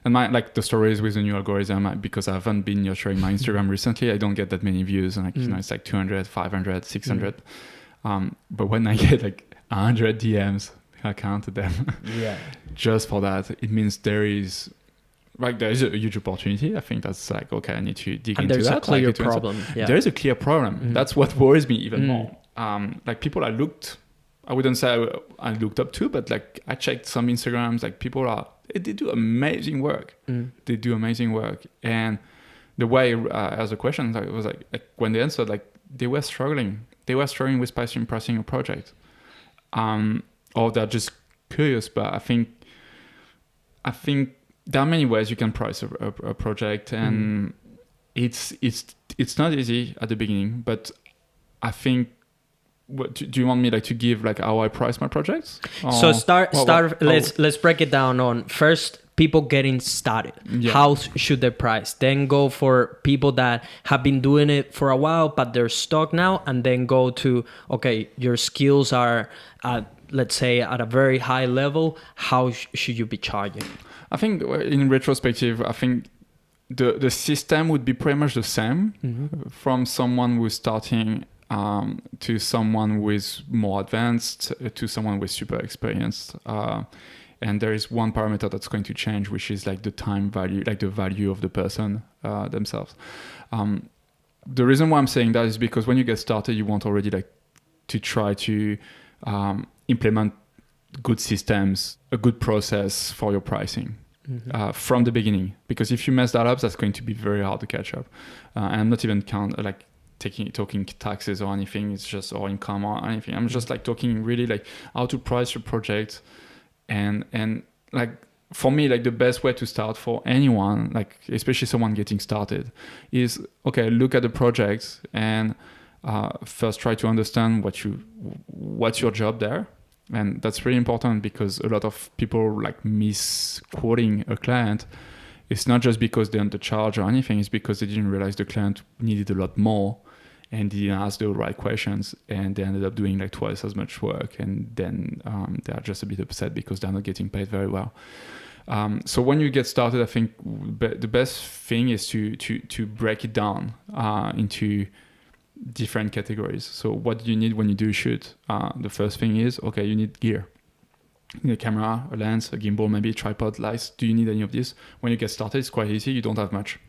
And my like the stories with the new algorithm, because I haven't been nurturing my Instagram recently, I don't get that many views, and like you know, it's like 200, 500, 600. But when I get like 100 DMs, I counted them. Yeah. Just for that, it means there is a huge opportunity. I think that's like, okay, I need to dig into that. And there's a clear problem. Yeah. There is a clear problem. That's what worries me even more. Like people I wouldn't say I looked up to, but like I checked some Instagrams, like they do amazing work. They do amazing work. And the way I asked the question, it was like when they answered, like they were struggling. They were struggling with pricing a project. Or they're just curious, but I think there are many ways you can price a project, and it's not easy at the beginning, but I think, do you want me like to give like how I price my projects? So let's break it down on first people getting started. Yeah. How should they price? Then go for people that have been doing it for a while but they're stuck now, and then go to, okay, your skills are let's say at a very high level. How should you be charging? I think in retrospective, I think the system would be pretty much the same from someone who's starting to someone who is more advanced to someone with super experienced. And there is one parameter that's going to change, which is like the time value, like the value of the person themselves. The reason why I'm saying that is because when you get started, you want already like to try to implement good systems, a good process for your pricing from the beginning. Because if you mess that up, that's going to be very hard to catch up. And I'm not even talking taxes or anything. It's just or income or anything. I'm just like talking really like how to price your project. And like for me, like the best way to start for anyone, like especially someone getting started, is okay, look at the project and first try to understand what's your job there. And that's really important, because a lot of people like misquoting a client. It's not just because they're undercharged or anything, it's because they didn't realize the client needed a lot more and didn't ask the right questions, and they ended up doing like twice as much work, and then they are just a bit upset because they're not getting paid very well. So when you get started, I think the best thing is to break it down into different categories. So what do you need when you do a shoot? The first thing is, okay, you need gear. You need a camera, a lens, a gimbal, maybe a tripod, lights. Do you need any of this? When you get started, it's quite easy. You don't have much.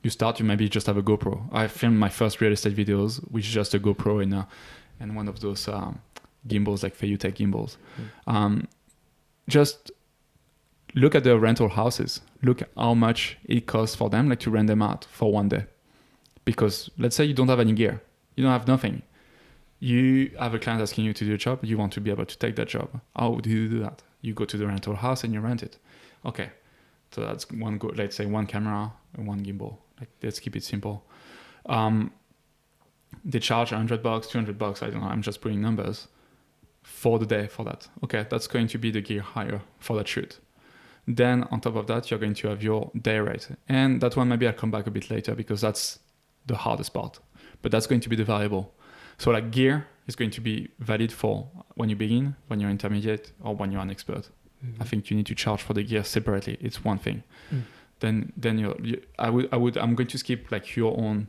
You maybe just have a GoPro. I filmed my first real estate videos with just a GoPro and one of those gimbals, like Fayutech gimbals. Just look at the rental houses. Look how much it costs for them, like to rent them out for one day. Because let's say you don't have any gear, you don't have nothing. You have a client asking you to do a job. You want to be able to take that job. How do you do that? You go to the rental house and you rent it. Okay, so that's let's say one camera and one gimbal. Like, let's keep it simple. They charge $100, $200. I don't know. I'm just putting numbers for the day for that. Okay, that's going to be the gear hire for that shoot. Then on top of that, you're going to have your day rate, and that one maybe I'll come back a bit later because that's the hardest part. But that's going to be the variable. So like gear is going to be valid for when you begin, when you're intermediate, or when you're an expert. I think you need to charge for the gear separately. It's one thing. Then I'm going to skip like your own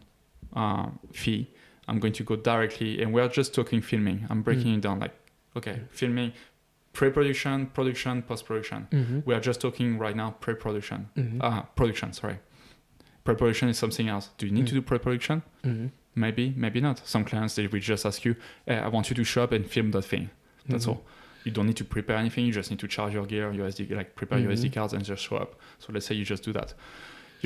fee. I'm going to go directly, and we're just talking filming. I'm breaking it down like, okay, filming, pre-production, production, post-production. We are just talking right now pre-production. Production, sorry. Pre-production is something else. Do you need to do pre-production? Maybe, maybe not. Some clients, they will just ask you, hey, I want you to show up and film that thing. That's all. You don't need to prepare anything. You just need to charge your gear, your SD, like prepare your SD cards and just show up. So let's say you just do that.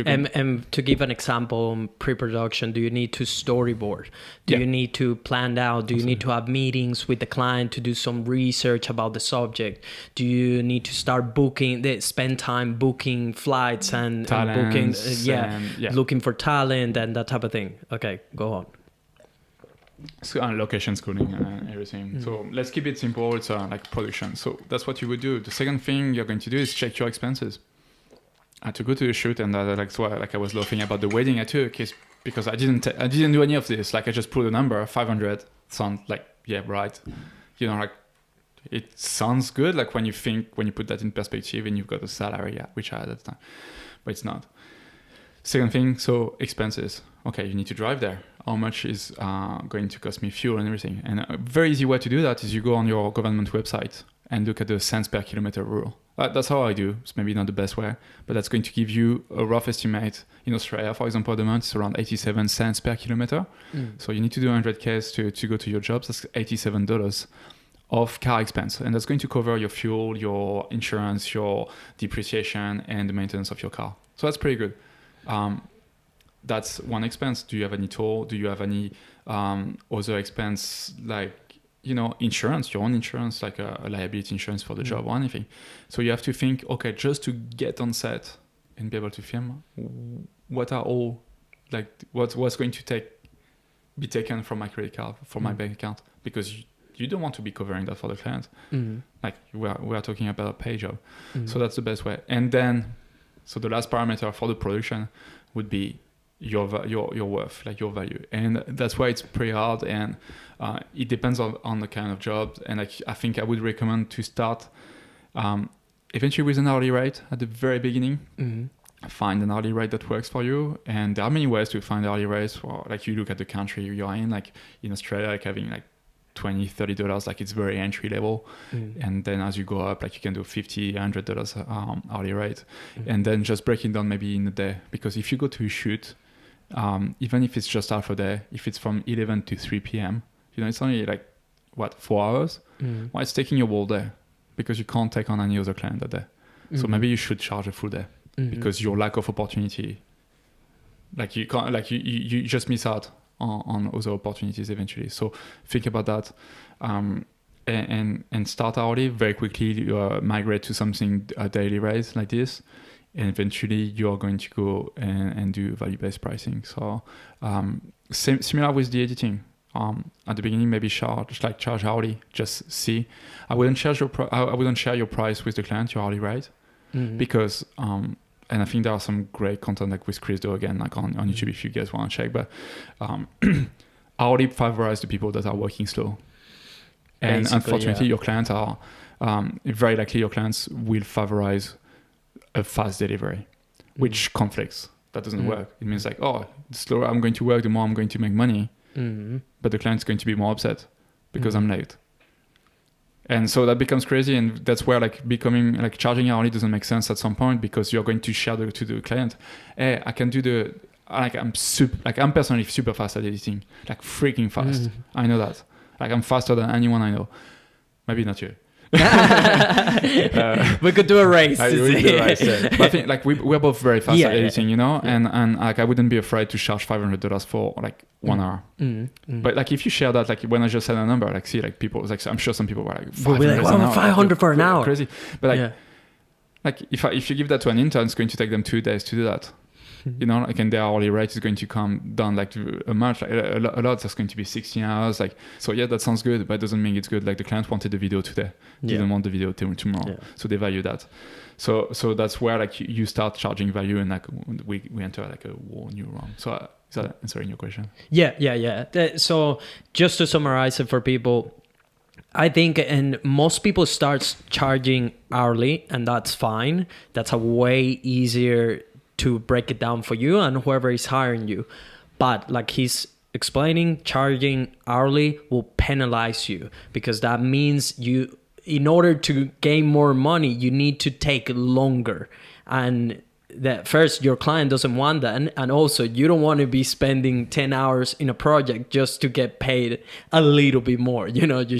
And to give an example, pre-production, do you need to storyboard? Do Yeah. you need to plan out? Do you need to have meetings with the client to do some research about the subject? Do you need to start spend time booking flights and booking, looking for talent and that type of thing? Okay, go on. So, location schooling and everything. So let's keep it simple. It's like production. So that's what you would do. The second thing you're going to do is check your expenses. To go to the shoot, and that's why I was laughing about the wedding I took, is because I didn't do any of this. Like I just put a number, 500. Sounds like, yeah, right. Like it sounds good. Like when you put that in perspective and you've got a salary, which I had at the time, but it's not. Second thing, so expenses. Okay, you need to drive there. How much is going to cost me fuel and everything? And a very easy way to do that is you go on your government website and look at the cents per kilometer rule. That's how I do. It's maybe not the best way, but that's going to give you a rough estimate. In Australia, for example, at the moment, it's around 87 cents per kilometer. So you need to do 100 Ks to go to your jobs. That's $87 of car expense. And that's going to cover your fuel, your insurance, your depreciation, and the maintenance of your car. So that's pretty good. That's one expense. Do you have any toll? Do you have any other expense like, insurance, your own insurance, like a liability insurance for the job or anything? So you have to think, okay, just to get on set and be able to film, what are all, like, what's going to be taken from my credit card, from my bank account? Because you don't want to be covering that for the client. Like we are talking about a pay job. So that's the best way. And then, so the last parameter for the production would be your worth, like your value. And that's why it's pretty hard, and it depends on the kind of job. And I think I would recommend to start eventually with an hourly rate at the very beginning. Find an hourly rate that works for you, and there are many ways to find hourly rates. For like, you look at the country you're in, like in Australia, like having like $20-$30, like it's very entry level. And then as you go up, like you can do $50-$100 hourly rate, and then just break it down maybe in a day. Because if you go to a shoot, even if it's just half a day, if it's from 11 to 3 p.m., it's only like 4 hours. Well, it's taking your whole day, because you can't take on any other client that day. So maybe you should charge a full day, because your lack of opportunity, like you can't, like you just miss out on other opportunities eventually. So think about that, and start hourly. Very quickly migrate to something a daily rate like this, and eventually you are going to go and do value-based pricing. So similar with the editing. At the beginning, maybe charge hourly. Just see. I wouldn't share your price with the client, your hourly rate, because and I think there are some great content like with Chris Do again, like on YouTube, if you guys want to check. But hourly favorize the people that are working slow. And basically, unfortunately, your clients are very likely your clients will favorize a fast delivery, which conflicts. That doesn't work. It means like, the slower I'm going to work, the more I'm going to make money. But the client's going to be more upset because I'm late. And so that becomes crazy, and that's where charging hourly doesn't make sense at some point, because you're going to share to the client, hey, I can do I'm personally super fast at editing, like freaking fast. I know that. Like I'm faster than anyone I know. Maybe not you. We could do a race. But I think like we're both very fast at editing, and like I wouldn't be afraid to charge $500 for like 1 hour. But like if you share that, like when I just said a number, like see, like people, like I'm sure some people were like, $500 for an hour, crazy. But like if you give that to an intern, it's going to take them 2 days to do that. Like, and their hourly rate is going to come down like a much, like a lot. That's going to be 16 hours. Like, so yeah, that sounds good, but it doesn't mean it's good. Like the client wanted the video today, didn't want the video tomorrow, so they value that. So that's where like you start charging value, and like we enter like a whole new realm. So is that answering your question? Yeah. So just to summarize it for people, I think, and most people start charging hourly, and that's fine. That's a way easier to break it down for you and whoever is hiring you. But like he's explaining, charging hourly will penalize you, because that means you, in order to gain more money, you need to take longer. And that first, your client doesn't want that, and also you don't want to be spending 10 hours in a project just to get paid a little bit more. You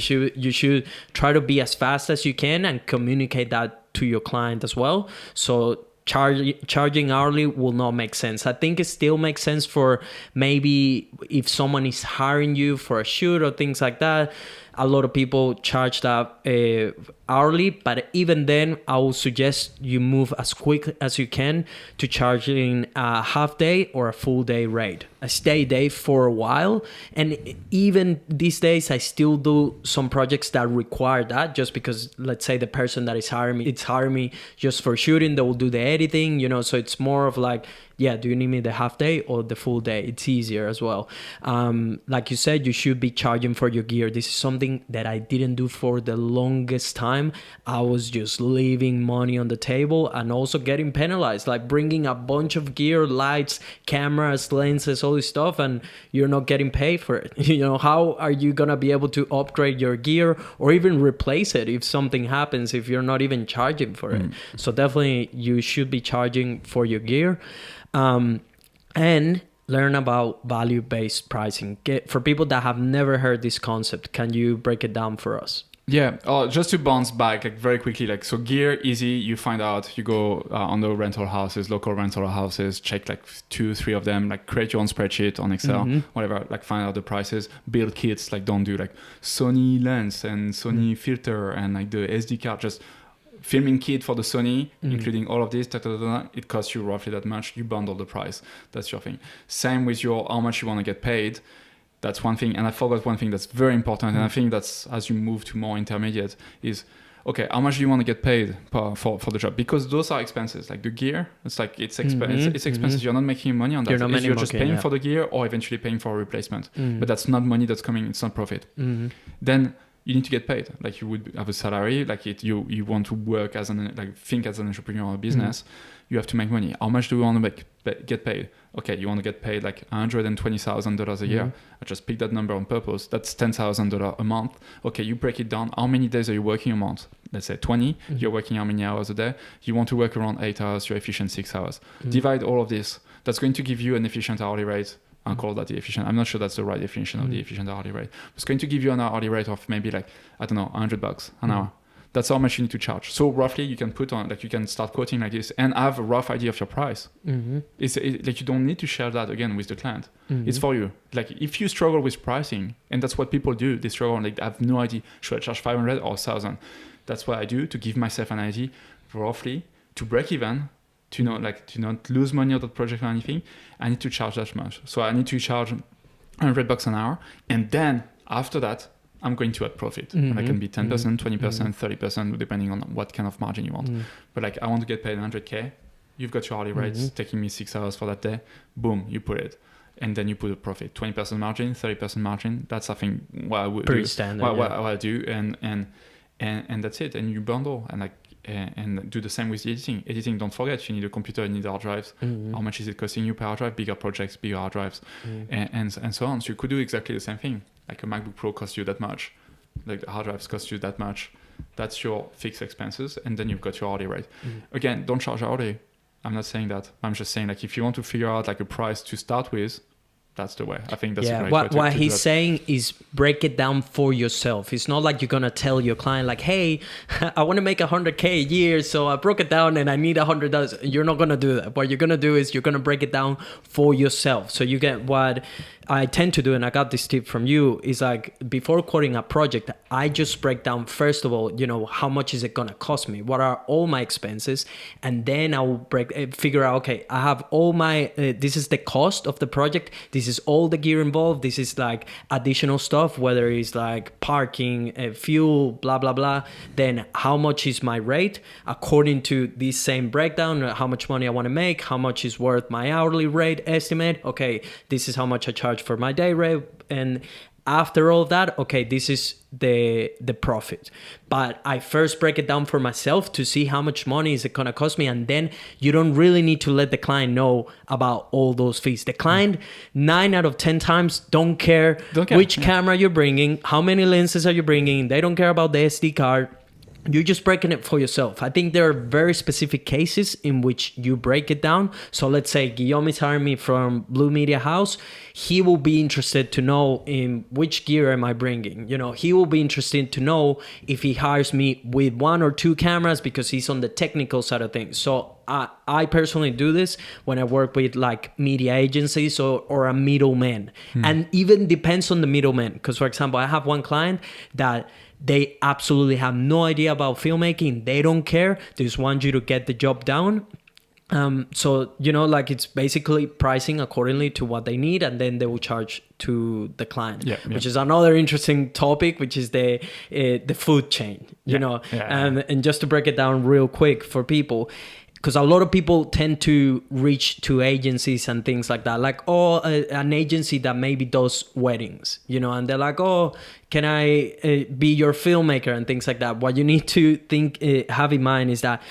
should try to be as fast as you can and communicate that to your client as well. So charging hourly will not make sense. I think it still makes sense for maybe if someone is hiring you for a shoot or things like that. A lot of people charge that hourly, but even then, I would suggest you move as quick as you can to charging a half day or a full day rate. I stay day for a while, and even these days, I still do some projects that require that. Just because, let's say, the person that is hiring me just for shooting, they will do the editing, so it's more of like, yeah, do you need me the half day or the full day? It's easier as well. Like you said, you should be charging for your gear. This is something that I didn't do for the longest time. I was just leaving money on the table and also getting penalized, like bringing a bunch of gear, lights, cameras, lenses, all this stuff, and you're not getting paid for it. How are you going to be able to upgrade your gear or even replace it if something happens, if you're not even charging for it? So definitely you should be charging for your gear. And learn about value-based pricing. For people that have never heard this concept, can you break it down for us? Yeah, just to bounce back very quickly, so gear, easy, you find out, you go on the local rental houses, check 2-3 of them, create your own spreadsheet on Excel, whatever, find out the prices, build kits, don't do Sony lens and Sony filter and the SD card, just filming kit for the Sony, including all of this, it costs you roughly that much. You bundle the price. That's your thing. Same with how much you want to get paid. That's one thing. And I forgot one thing that's very important. And I think that's as you move to more intermediate is, okay, how much do you want to get paid for the job? Because those are expenses. Like the gear, it's expenses. You're not making money on that. You're just paying for the gear or eventually paying for a replacement. But that's not money that's coming. It's not profit. Then you need to get paid. You would have a salary. You want to work as think as an entrepreneur or a business. You have to make money. How much do you want to get paid? Okay, you want to get paid $120,000 a year. I just picked that number on purpose. That's $10,000 a month. Okay, you break it down. How many days are you working a month? Let's say 20. You're working how many hours a day? You want to work around 8 hours. You're efficient 6 hours. Divide all of this. That's going to give you an efficient hourly rate. I'll call that the efficient. I'm not sure that's the right definition of the efficient hourly rate. It's going to give you an hourly rate of maybe $100 an hour. That's how much you need to charge. So roughly you can put on, you can start quoting like this and have a rough idea of your price. You don't need to share that again with the client. It's for you. If you struggle with pricing, and that's what people do, they struggle, I have no idea, should I charge 500 or 1,000? That's what I do to give myself an idea roughly to break even, to not lose money on that project or anything. I need to charge that much. So I need to charge $100 an hour. And then after that, I'm going to add profit. And I can be 10%, 20%, 30%, depending on what kind of margin you want. But I want to get paid 100K. You've got your hourly rates taking me 6 hours for that day. Boom, you put it. And then you put a profit, 20% margin, 30% margin. That's, I think, what I would pretty do. Standard. What I do. And that's it. And you bundle and do the same with the editing. Editing, don't forget, you need a computer, you need hard drives. How much is it costing you per hard drive? Bigger projects, bigger hard drives, and so on. So you could do exactly the same thing. A MacBook Pro costs you that much. The hard drives cost you that much. That's your fixed expenses, and then you've got your hourly rate. Again, don't charge hourly. I'm not saying that. I'm just saying if you want to figure out a price to start with, that's the way. I think that's a great way to what he's saying is break it down for yourself. It's not like you're gonna tell your client hey, I want to make 100K a year, so I broke it down and I need $100. You're not gonna do that. What you're gonna do is you're gonna break it down for yourself. So you get what I tend to do, and I got this tip from you, is before quoting a project, I just break down, first of all, how much is it gonna cost me? What are all my expenses? And then I'll figure out, okay, I have all my, this is the cost of the project. This is all the gear involved. This is additional stuff, whether it's parking, fuel, blah, blah, blah. Then how much is my rate? According to this same breakdown, how much money I want to make, how much is worth my hourly rate estimate. Okay, this is how much I charge for my day rate. And after all that, okay, this is the profit. But I first break it down for myself to see how much money is it gonna cost me, and then you don't really need to let the client know about all those fees. The client 9 out of 10 times don't care which camera you're bringing, how many lenses are you bringing. They don't care about the SD card. you're just breaking it for yourself. I think there are very specific cases in which you break it down. So let's say Guillaume is hiring me from Bluu Media House. He will be interested to know in which gear am I bringing. You know, he will be interested to know if he hires me with 1 or 2 cameras because he's on the technical side of things. So I personally do this when I work with like media agencies or a middleman. And even depends on the middleman. Because for example, I have one client that they absolutely have no idea about filmmaking. They don't care. They just want you to get the job done. So, you know, like it's basically pricing accordingly to what they need, and then they will charge to the client, which is another interesting topic, which is the food chain, you know. And just to break it down real quick for people, because a lot of people tend to reach to agencies and things like that, like, an agency that maybe does weddings, you know, and they're like, oh, can I be your filmmaker and things like that. What you need to have in mind is that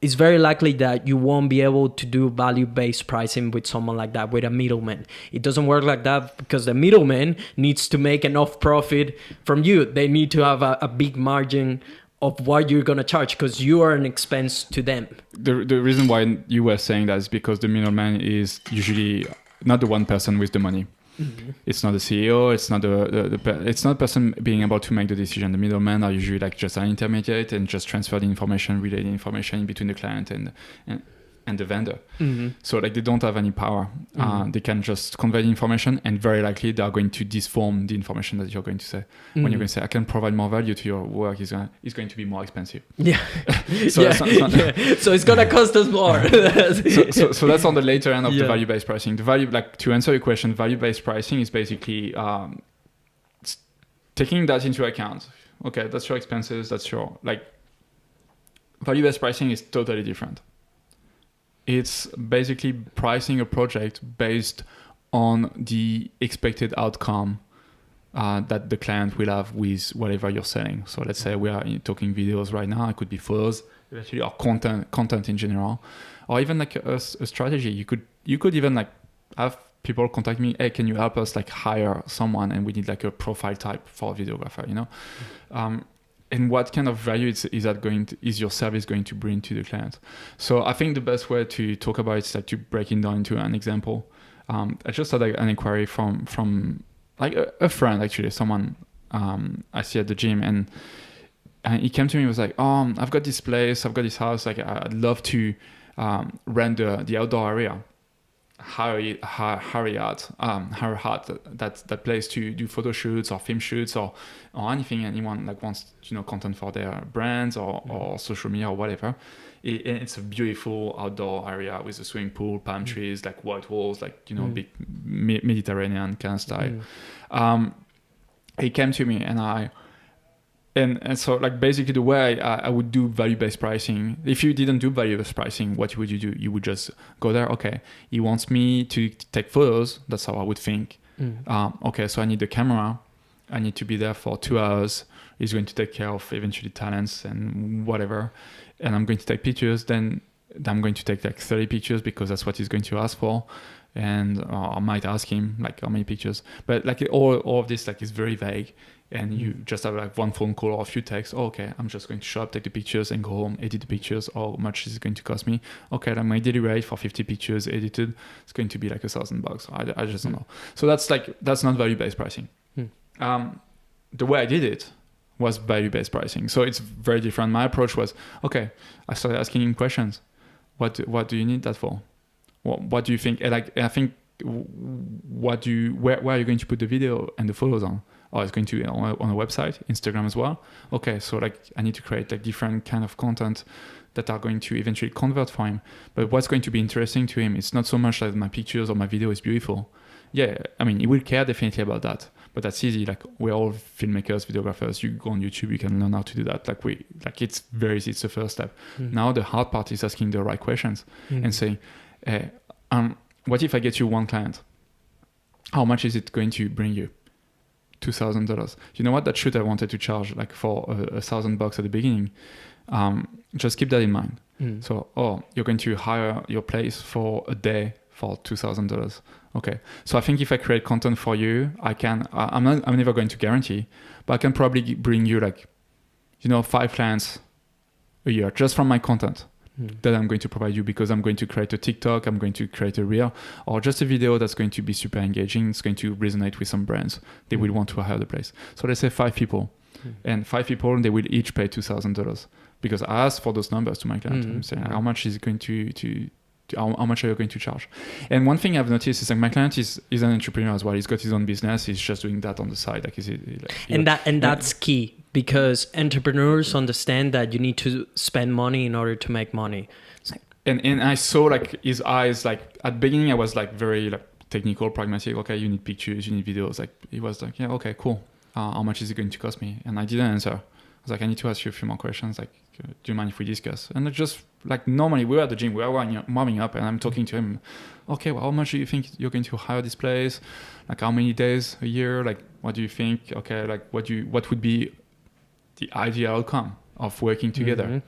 it's very likely that you won't be able to do value-based pricing with someone like that, with a middleman. It doesn't work like that because the middleman needs to make enough profit from you. They need to have a big margin of what you're going to charge because you are an expense to them. The reason why you were saying that is because the middleman is usually not the one person with the money. Mm-hmm. It's not the CEO. It's not it's not the person being able to make the decision. The middlemen are usually like just an intermediate and just transfer the information, relay the information between the client and the vendor. Mm-hmm. So like they don't have any power. Mm-hmm. They can just convey the information, and very likely they are going to disform the information that you're going to say. Mm-hmm. When you're going to say, I can provide more value to your work, it's going to be more expensive. Yeah. So so it's going to cost us more. so that's on the later end of the value-based pricing. The value, like to answer your question, value-based pricing is basically taking that into account. Okay, that's your expenses. That's your value-based pricing is totally different. It's basically pricing a project based on the expected outcome that the client will have with whatever you're selling. So let's say we are talking videos right now. It could be photos, eventually, or content in general, or even like a strategy. You could even like have people contact me. Hey, can you help us like hire someone? And we need like a profile type for a videographer. You know. And what kind of value is your service going to bring to the client? So I think the best way to talk about it is like to break it down into an example. I just had an inquiry from like a friend, actually, someone I see at the gym, and he came to me and was like, oh, I've got this place, I've got this house, like I'd love to rent the outdoor area. Hire that place to do photo shoots or film shoots or anything anyone like wants, you know, content for their brands or social media or whatever. It's a beautiful outdoor area with a swimming pool, palm trees, like white walls, like, you know, big Mediterranean kind of style. He came to me and so like basically the way I would do value-based pricing, if you didn't do value-based pricing, what would you do? You would just go there. Okay, he wants me to take photos. That's how I would think. Okay, so I need the camera. I need to be there for 2 hours. He's going to take care of eventually talents and whatever. And I'm going to take pictures. Then I'm going to take like 30 pictures because that's what he's going to ask for. And I might ask him like how many pictures. But like all of this like is very vague. And you just have like one phone call or a few texts. Oh, okay, I'm just going to show up, take the pictures and go home, edit the pictures. How much is it going to cost me? Okay, like my daily rate for 50 pictures edited, it's going to be like $1,000. I just don't know. So that's not value-based pricing. The way I did it was value-based pricing. So it's very different. My approach was, okay, I started asking him questions. What do you need that for? What do you think? And I think, where are you going to put the video and the photos on? Oh, it's going to be on a website, Instagram as well. Okay, so like I need to create like different kind of content that are going to eventually convert for him. But what's going to be interesting to him, it's not so much that my pictures or my video is beautiful. Yeah, I mean, he will care definitely about that. But that's easy. Like we're all filmmakers, videographers. You go on YouTube, you can learn how to do that. It's very easy. It's the first step. Now the hard part is asking the right questions and saying, what if I get you one client? How much is it going to bring you? $2,000. You know what? That shoot I wanted to charge like for $1,000 at the beginning. Just keep that in mind. So, you're going to hire your place for a day for $2,000. Okay. So I think if I create content for you, I'm never going to guarantee, but I can probably bring you like 5 clients a year just from my content that I'm going to provide you, because I'm going to create a TikTok, I'm going to create a reel, or just a video that's going to be super engaging. It's going to resonate with some brands. They will want to hire the place. So let's say 5 people, and 5 people, they will each pay $2,000, because I asked for those numbers to my client. I'm saying, how much is it going to how much are you going to charge? And one thing I've noticed is like my client is an entrepreneur as well. He's got his own business. He's just doing that on the side. That's key, because entrepreneurs understand that you need to spend money in order to make money. And I saw like his eyes, like at the beginning I was like very like technical, pragmatic. Okay, you need pictures, you need videos. Like he was like, yeah, okay, cool. How much is it going to cost me? And I didn't answer. I was like, I need to ask you a few more questions. Like, do you mind if we discuss? And it just like normally we were at the gym, we were warming up, and I'm talking to him. Okay, well, how much do you think you're going to hire this place? Like, how many days a year? Like, what do you think? Okay, like what would be the ideal outcome of working together?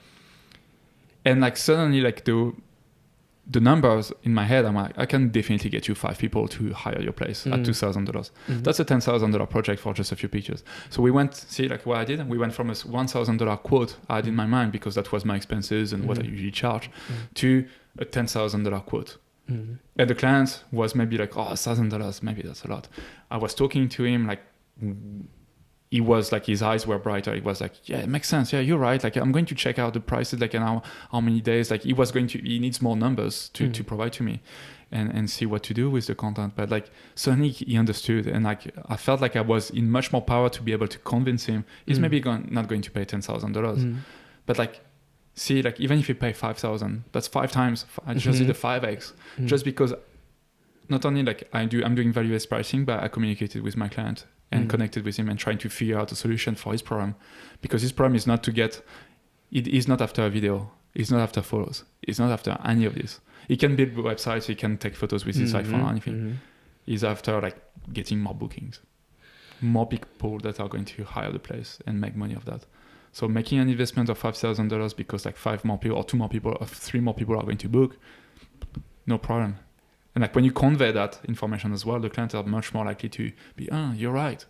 And like suddenly, like the numbers in my head, I'm like, I can definitely get you 5 people to hire your place at $2,000. That's a $10,000 project for just a few pictures. So we went, see like what I did, and we went from a $1,000 quote I had in my mind, because that was my expenses and what I usually charge, to a $10,000 quote. And the client was maybe like, oh, $1,000, maybe that's a lot. I was talking to him, like, he was like, his eyes were brighter. He was like, yeah, it makes sense. Yeah, you're right. Like, I'm going to check out the prices, like, and how many days. Like, he needs more numbers to provide to me and see what to do with the content. But like, suddenly he understood. And like, I felt like I was in much more power to be able to convince him. He's maybe not going to pay $10,000. But like, see, like, even if you pay $5,000, that's 5 times. I just did a 5x just because not only like I'm doing value-based pricing, but I communicated with my client and connected with him and trying to figure out a solution for his problem, because his problem is not he's not after a video, he's not after photos, he's not after any of this. He can build websites, he can take photos with his iPhone or anything. He's after like getting more bookings, more people that are going to hire the place and make money of that. So making an investment of $5,000 because like 5 more people or 2 more people or 3 more people are going to book, no problem. And like when you convey that information as well, the clients are much more likely to be, you're right.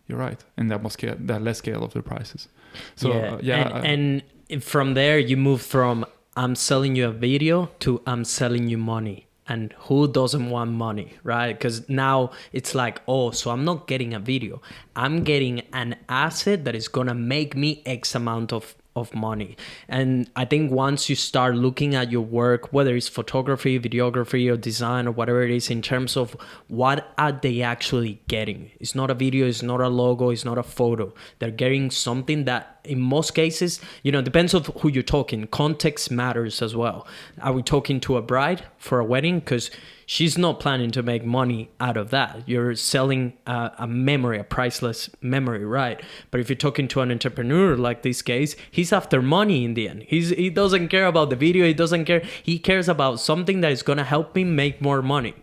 And they're more scared, they're less scared of the prices. So and from there you move from I'm selling you a video to I'm selling you money. And who doesn't want money, right? Because now it's like, so I'm not getting a video. I'm getting an asset that is going to make me X amount of money. And I think once you start looking at your work, whether it's photography, videography, or design, or whatever it is, in terms of what are they actually getting? It's not a video, it's not a logo, it's not a photo. They're getting something that in most cases, depends on who you're talking. Context matters as well. Are we talking to a bride for a wedding? Because she's not planning to make money out of that. You're selling a memory, a priceless memory, right? But if you're talking to an entrepreneur like this case, he's after money in the end. He doesn't care about the video. He doesn't care. He cares about something that is going to help him make more money.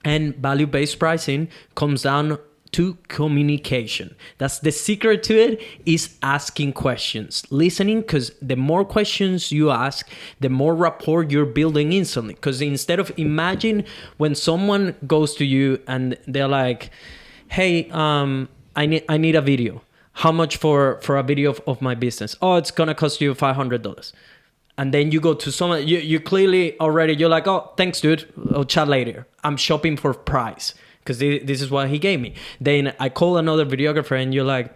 And value-based pricing comes down to communication. That's the secret to it, is asking questions, listening, because the more questions you ask, the more rapport you're building instantly. Because instead of, imagine when someone goes to you and they're like, hey, I need a video. How much for a video of my business? Oh, it's gonna cost you $500. And then you go to someone, you clearly already, you're like, oh, thanks, dude. I'll chat later. I'm shopping for price, because this is what he gave me. Then I call another videographer and you're like,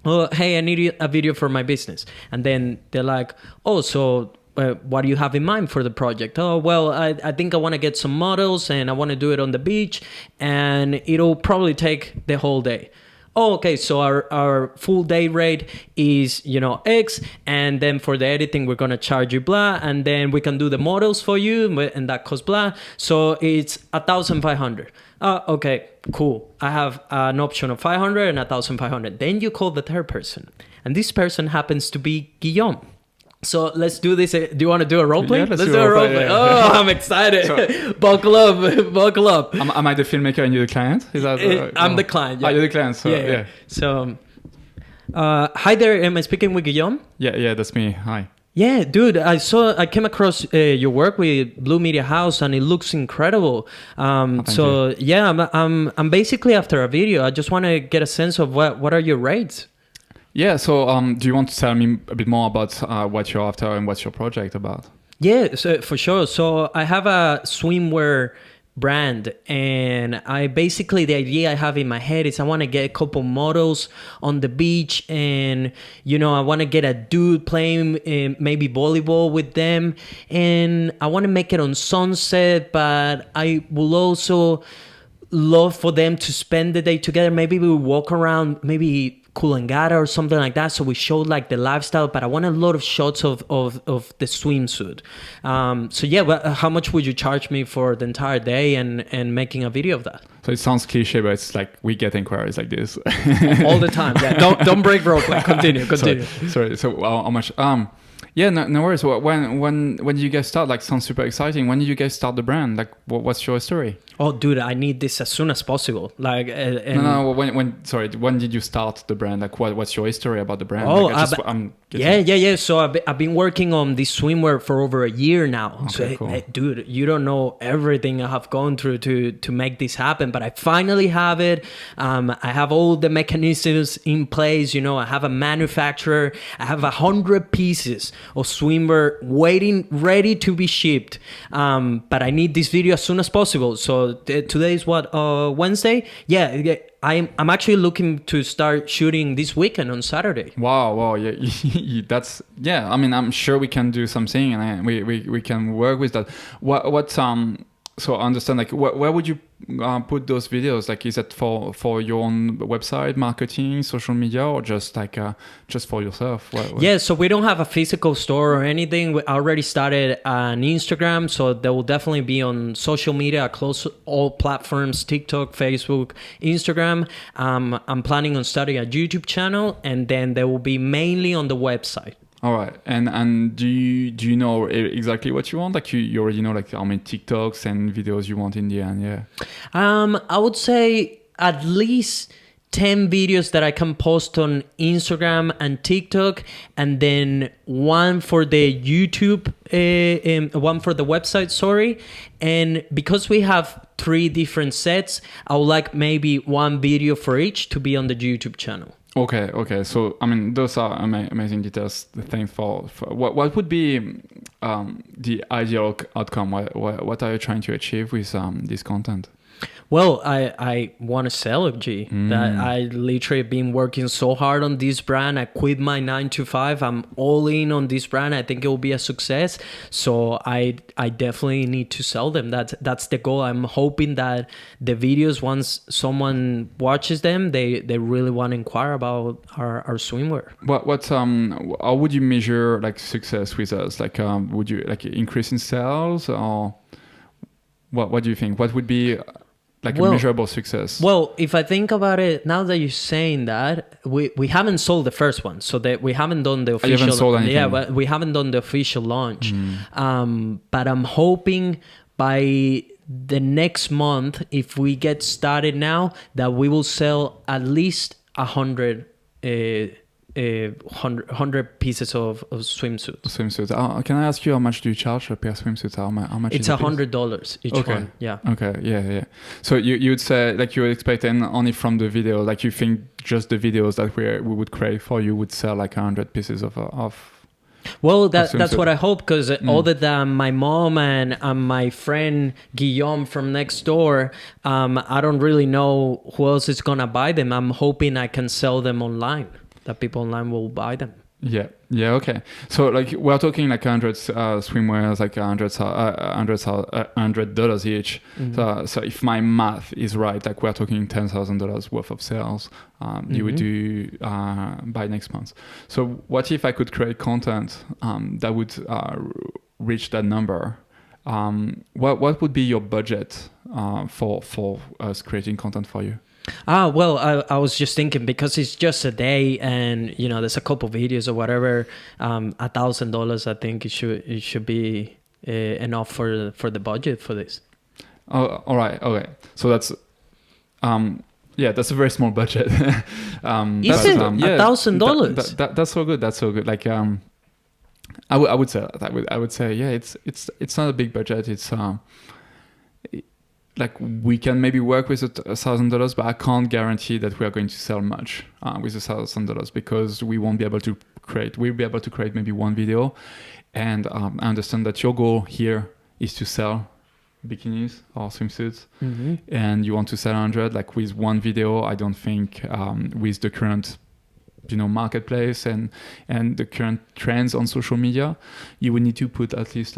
oh, hey, I need a video for my business. And then they're like, oh, so what do you have in mind for the project? Oh, well, I think I want to get some models and I want to do it on the beach and it'll probably take the whole day. Oh, okay, so our full day rate is, X, and then for the editing, we're going to charge you blah, and then we can do the models for you, and that costs blah. So it's 1,500. Okay, cool. I have an option of 500 and 1,500. Then you call the third person, and this person happens to be Guillaume. So let's do this. Do you want to do a role play? Yeah, let's do a role play. Yeah. Oh, I'm excited. So, buckle up. Am I the filmmaker and you're the client? Is that? I'm the client. Yeah. You're the client. So, yeah. So, hi there. Am I speaking with Guillaume? Yeah, that's me. Hi. Yeah, dude. I came across your work with Bluu Media House, and it looks incredible. So you. Yeah, I'm basically after a video. I just want to get a sense of what are your rates. Yeah. So do you want to tell me a bit more about what you're after and what's your project about? Yeah, so for sure. So I have a swimwear brand, and I basically, the idea I have in my head is I want to get a couple models on the beach, and I want to get a dude playing maybe volleyball with them, and I want to make it on sunset, but I will also love for them to spend the day together. Maybe we walk around, maybe Coolangatta or something like that. So we showed like the lifestyle, but I want a lot of shots of the swimsuit. So yeah, but how much would you charge me for the entire day and making a video of that? So it sounds cliche, but it's like we get inquiries like this all the time. Yeah, don't break role play. Continue. Sorry. So how much? Yeah, no worries. When did you guys start? Like, sounds super exciting. When did you guys start the brand? Like, what's your story? Oh, dude, I need this as soon as possible. Like, no. When did you start the brand? Like, what's your history about the brand? Oh, like, yeah. So I've been working on this swimwear for over a year now. Okay, so, cool. Dude, you don't know everything I have gone through to make this happen, but I finally have it. I have all the mechanisms in place. I have a manufacturer. I have 100 pieces of swimwear waiting, ready to be shipped. But I need this video as soon as possible. So today is what, Wednesday? Yeah. I'm actually looking to start shooting this weekend on Saturday. Wow, yeah, that's, yeah. I mean, I'm sure we can do something, and we can work with that. So I understand, like, where would you put those videos? Like, is it for your own website, marketing, social media, or just like just for yourself? Yeah, so we don't have a physical store or anything. We already started an Instagram, so they will definitely be on social media across all platforms: TikTok, Facebook, Instagram. I'm planning on starting a YouTube channel, and then they will be mainly on the website. All right, and do you know exactly what you want? Like, you already know, like, how many TikToks and videos you want in the end? Yeah. I would say at least 10 videos that I can post on Instagram and TikTok, and then one for the YouTube, one for the website. Sorry, and because we have 3 different sets, I would like maybe one video for each to be on the YouTube channel. Okay. So, I mean, those are amazing details. Thanks for what would be the ideal outcome? What are you trying to achieve with this content? Well, I want to sell it, G. That I literally been working so hard on this brand. I quit my 9 to 5. I'm all in on this brand. I think it will be a success. So I definitely need to sell them. That's the goal. I'm hoping that the videos, once someone watches them, they really want to inquire about our swimwear. How would you measure, like, success with us? Like, would you, like, increase in sales, or what do you think? What would be like a measurable success? Well, if I think about it, now that you're saying that, we haven't sold the first one, so that we haven't done the official. You haven't sold anything. Yeah, but we haven't done the official launch. But I'm hoping by the next month, if we get started now, that we will sell at least 100 pieces of swimsuits. Can I ask you, how much do you charge per swimsuit? How much? It's $100 each one. Yeah. Okay. Yeah. So you would say, like, you would expect, and only from the video, like, you think just the videos that we would create for you would sell like 100 pieces of Well, that's what I hope, because other than my mom and my friend Guillaume from next door, I don't really know who else is gonna buy them. I'm hoping I can sell them online, that people online will buy them. Yeah. Okay. So, like, we're talking like 100 swimwears, like $100 each. So if my math is right, like, we're talking $10,000 worth of sales. You would do by next month. So what if I could create content that would reach that number? What would be your budget for us creating content for you? Well, I was just thinking, because it's just a day, and there's a couple videos or whatever. $1,000, I think it should be enough for the budget for this. Oh, all right. Okay, so that's that's a very small budget. Is it $1,000? That's so good. That's so good. Like, I would say that. I would say, yeah, it's not a big budget. It's like we can maybe work with $1,000, but I can't guarantee that we are going to sell much with $1,000 because we won't be able to create. We'll be able to create maybe one video, and I understand that your goal here is to sell bikinis or swimsuits, and you want to sell 100. Like with one video, I don't think with the current marketplace and the current trends on social media, you would need to put at least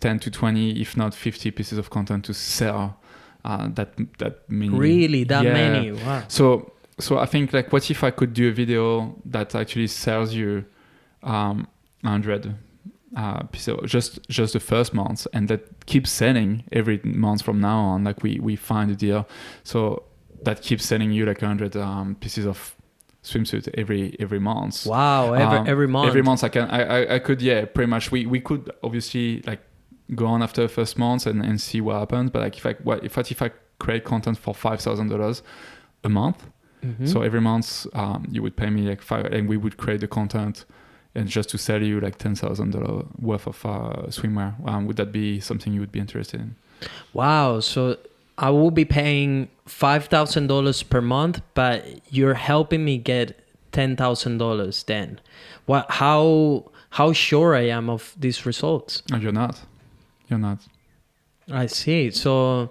10 to 20, if not 50 pieces of content to sell that many. Really, that many? Wow. So I think like, what if I could do a video that actually sells you 100 pieces just the first month, and that keeps selling every month from now on. Like we find a deal, so that keeps selling you like 100 pieces of swimsuit every month. Wow, every month. Every month I could pretty much we could obviously like go on after the first month and see what happens. But like if I create content for $5,000 a month, so every month you would pay me like $5,000, and we would create the content and just to sell you like $10,000 worth of swimwear. Would that be something you would be interested in? Wow, so I will be paying $5,000 per month, but you're helping me get $10,000 then. How sure I am of these results? No, you're not. I see. So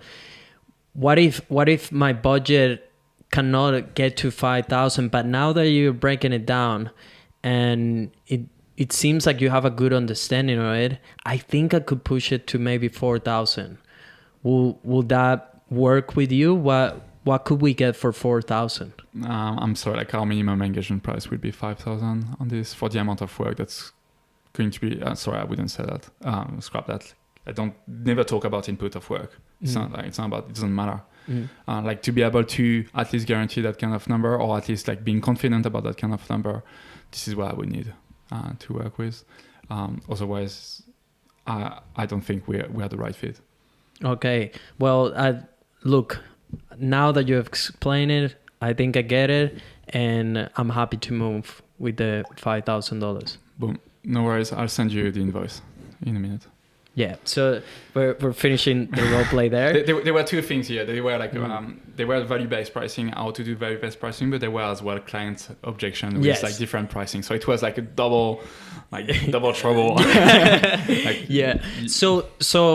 what if my budget cannot get to 5,000, but now that you're breaking it down and it seems like you have a good understanding of it, I think I could push it to maybe 4,000. Will that work with you? What could we get for 4,000? I'm sorry, like our minimum engagement price would be 5,000 on this for the amount of work that's going to be. Sorry, I wouldn't say that. Scrap that. I never talk about input of work. It's not about. It doesn't matter. Like to be able to at least guarantee that kind of number, or at least like being confident about that kind of number. This is what I would need to work with. Otherwise, I don't think we are the right fit. Okay. Well, look, now that you've explained it, I think I get it, and I'm happy to move with the $5,000. Boom. No worries. I'll send you the invoice in a minute. Yeah. So we're finishing the role play there. There were two things here. They were like they were value-based pricing, how to do value-based pricing, but there were as well client objection with like different pricing. So it was like a double trouble. Like, yeah. So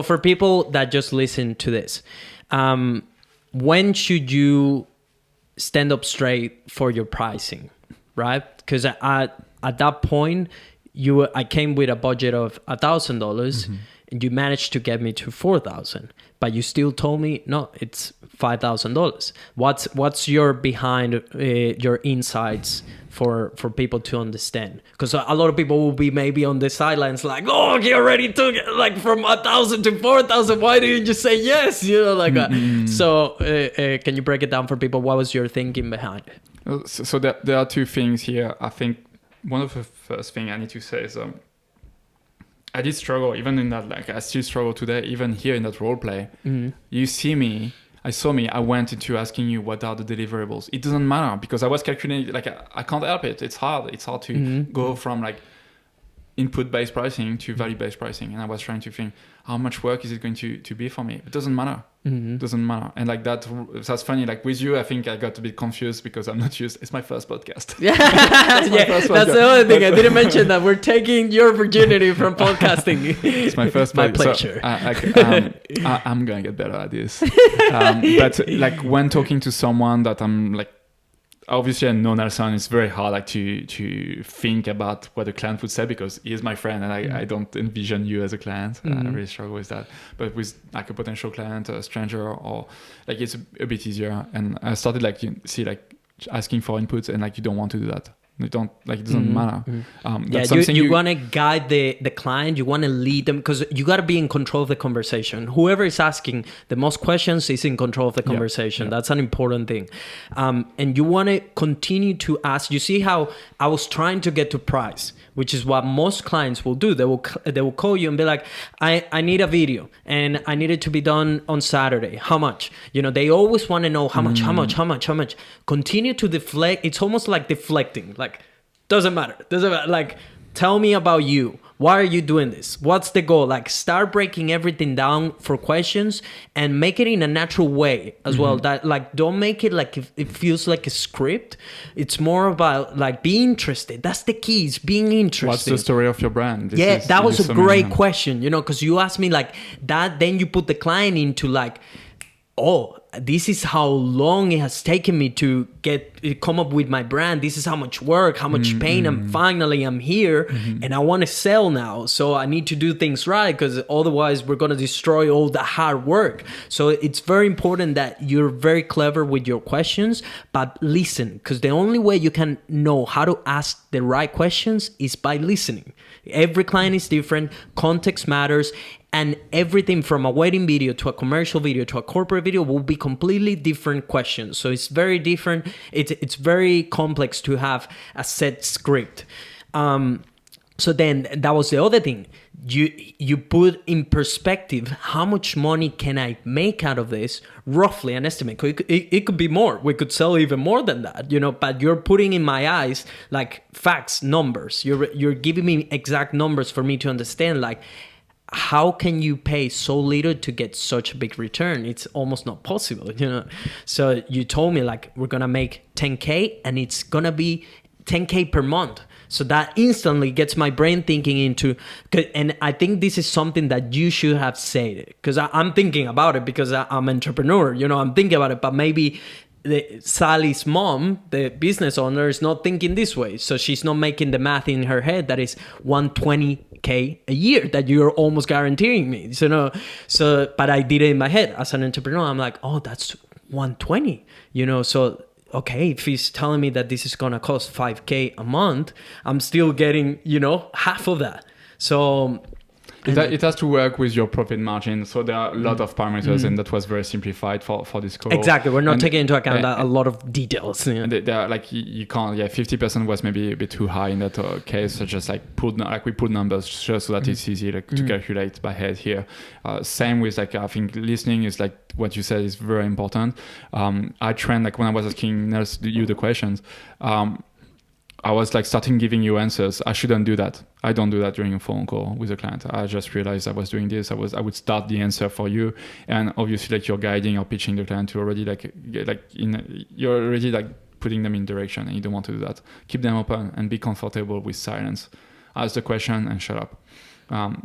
for people that just listen to this, when should you stand up straight for your pricing, right? Because at that point, I came with a budget of $1,000, and you managed to get me to 4,000, but you still told me no, it's $5,000. What's your behind your insights for people to understand? Because a lot of people will be maybe on the sidelines like, oh, he already took it like from 1,000 to 4,000. Why didn't you just say yes? So can you break it down for people? What was your thinking behind it? So there are two things here. I think one of the first thing I need to say is I did struggle even in that. Like I still struggle today, even here in that role play. You see me. I went into asking you what are the deliverables. It doesn't matter because I was calculating. Like I can't help it. It's hard. It's hard to go from like input-based pricing to value-based pricing, and I was trying to think how much work is it going to be for me. It doesn't matter. Doesn't matter. And like that's funny. Like with you, I think I got a bit confused because I'm not used. It's my first podcast. That's the other thing. I didn't mention that we're taking your virginity from podcasting. It's my first. My pleasure. So, I'm gonna get better at this. But like when talking to someone that I'm like, obviously I know Nelson, it's very hard like to think about what a client would say because he is my friend and I don't envision you as a client. I really struggle with that. But with like a potential client, a stranger, or like it's a bit easier. And I started like asking for inputs and like you don't want to do that. You don't like it doesn't matter. You want to guide the client. You want to lead them because you got to be in control of the conversation. Whoever is asking the most questions is in control of the conversation. That's an important thing. And you want to continue to ask. You see how I was trying to get to price, which is what most clients will do. They will call you and be like, I need a video and I need it to be done on Saturday. How much? They always want to know how much. Continue to deflect. It's almost like deflecting. Like, doesn't matter. Like, tell me about you. why are you doing this? What's the goal? Like, start breaking everything down for questions and make it in a natural way as well. That, like, don't make it like it feels like a script. It's more about like being interested. That's the key, is being interested. What's the story of your brand? That was a great question, you know, because you asked me like that, then you put the client into like, oh, this is how long it has taken me to come up with my brand. This is how much work, how much pain. I'm here and I want to sell now. So I need to do things right, because otherwise we're going to destroy all the hard work. So it's very important that you're very clever with your questions, but listen, because the only way you can know how to ask the right questions is by listening. Every client is different. Context matters. And everything from a wedding video to a commercial video to a corporate video will be completely different questions. So it's very different. It's very complex to have a set script. So then that was the other thing. You put in perspective, how much money can I make out of this? Roughly an estimate. It could be more. We could sell even more than that, you know, but you're putting in my eyes like facts, numbers. You're giving me exact numbers for me to understand, like, how can you pay so little to get such a big return? It's almost not possible, you know? So you told me like, we're going to make 10K and it's going to be 10K per month. So that instantly gets my brain thinking into, and I think this is something that you should have said, because I'm thinking about it because I'm an entrepreneur, you know, I'm thinking about it, but maybe Sally's mom, the business owner, is not thinking this way. So she's not making the math in her head that is 120K a year that you're almost guaranteeing me. But I did it in my head as an entrepreneur. I'm like, oh, that's 120, you know? So, okay, if he's telling me that this is going to cost 5K a month, I'm still getting, you know, half of that. So it has to work with your profit margin. So there are a lot of parameters, and that was very simplified for this call. Exactly. We're not taking into account a lot of details. Yeah. And they are like, you can't, 50% was maybe a bit too high in that case. So just like we put numbers just so that it's easy to calculate by head here. Same with like, I think listening is like what you said is very important. I trained, like when I was asking you the questions, I was like starting giving you answers. I shouldn't do that. I don't do that during a phone call with a client. I just realized I was doing this. I would start the answer for you, and obviously like you're guiding or pitching the client to already you're already like putting them in direction, and you don't want to do that. Keep them open and be comfortable with silence. Ask the question and shut up.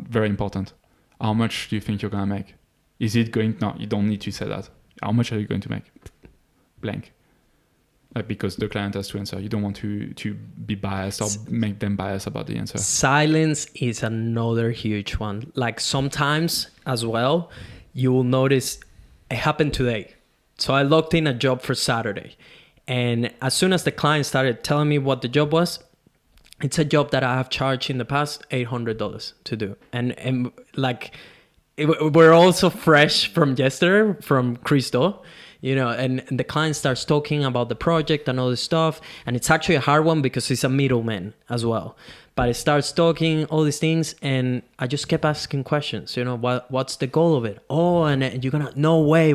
Very important. How much do you think you're gonna make? Is it going? No, you don't need to say that. How much are you going to make? Blank. Because the client has to answer. You don't want to be biased or make them biased about the answer. Silence is another huge one. Like sometimes as well, you will notice it happened today. So I locked in a job for Saturday. And as soon as the client started telling me what the job was, it's a job that I have charged in the past $800 to do. And like, we're also fresh from yesterday, from Cristo. You know, and the client starts talking about the project and all this stuff. And it's actually a hard one because he's a middleman as well. But it starts talking all these things, and I just kept asking questions. You know, what's the goal of it? Oh, and you're gonna, no way,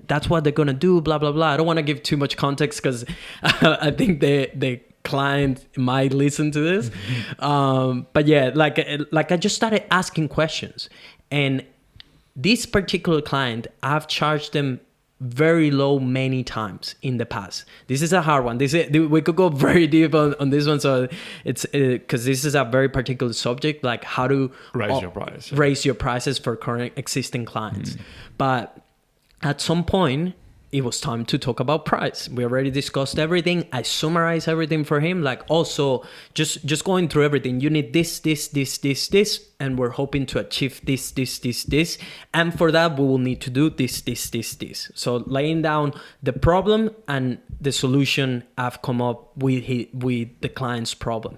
that's what they're gonna do, blah, blah, blah. I don't want to give too much context because I think the client might listen to this. Mm-hmm. But yeah, like I just started asking questions. And this particular client, I've charged them very low many times in the past. This is a hard one. We could go very deep on this one. So it's because this is a very particular subject, like how to raise your prices for current existing clients. But at some point, it was time to talk about price. We already discussed everything. I summarized everything for him. Like also just going through everything. You need this, and we're hoping to achieve this. And for that, we will need to do this. So laying down the problem and the solution I've come up with the client's problem.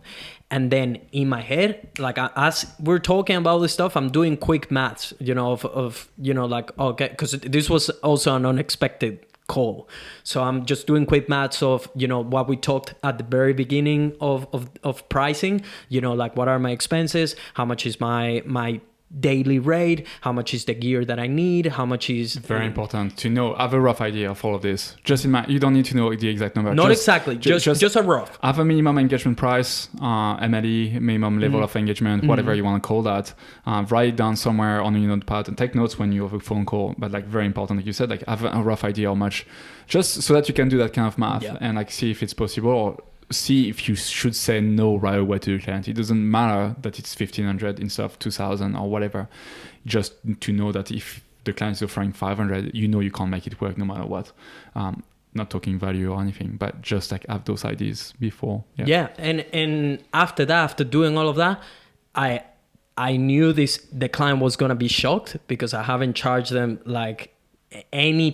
And then in my head, like as we're talking about this stuff, I'm doing quick maths, you know, of you know, like, okay, because this was also an unexpected call. So I'm just doing quick maths of, you know, what we talked at the very beginning of pricing, you know, like what are my expenses? How much is my daily rate, how much is the gear that I need, how much is very important to know, have a rough idea of all of this. Just in mind, you don't need to know the exact number. Not exactly, just a rough. Have a minimum engagement price, MLE, minimum level of engagement, whatever you want to call that. Write it down somewhere on your notepad and take notes when you have a phone call. But like very important, like you said, like have a rough idea how much, just so that you can do that kind of math and like see if it's possible, or see if you should say no right away to the client. It doesn't matter that it's 1,500 instead of 2,000 or whatever. Just to know that if the client is offering 500, you know you can't make it work no matter what. Not talking value or anything, but just like have those ideas before. Yeah, and after that, after doing all of that, I knew the client was gonna be shocked, because I haven't charged them like any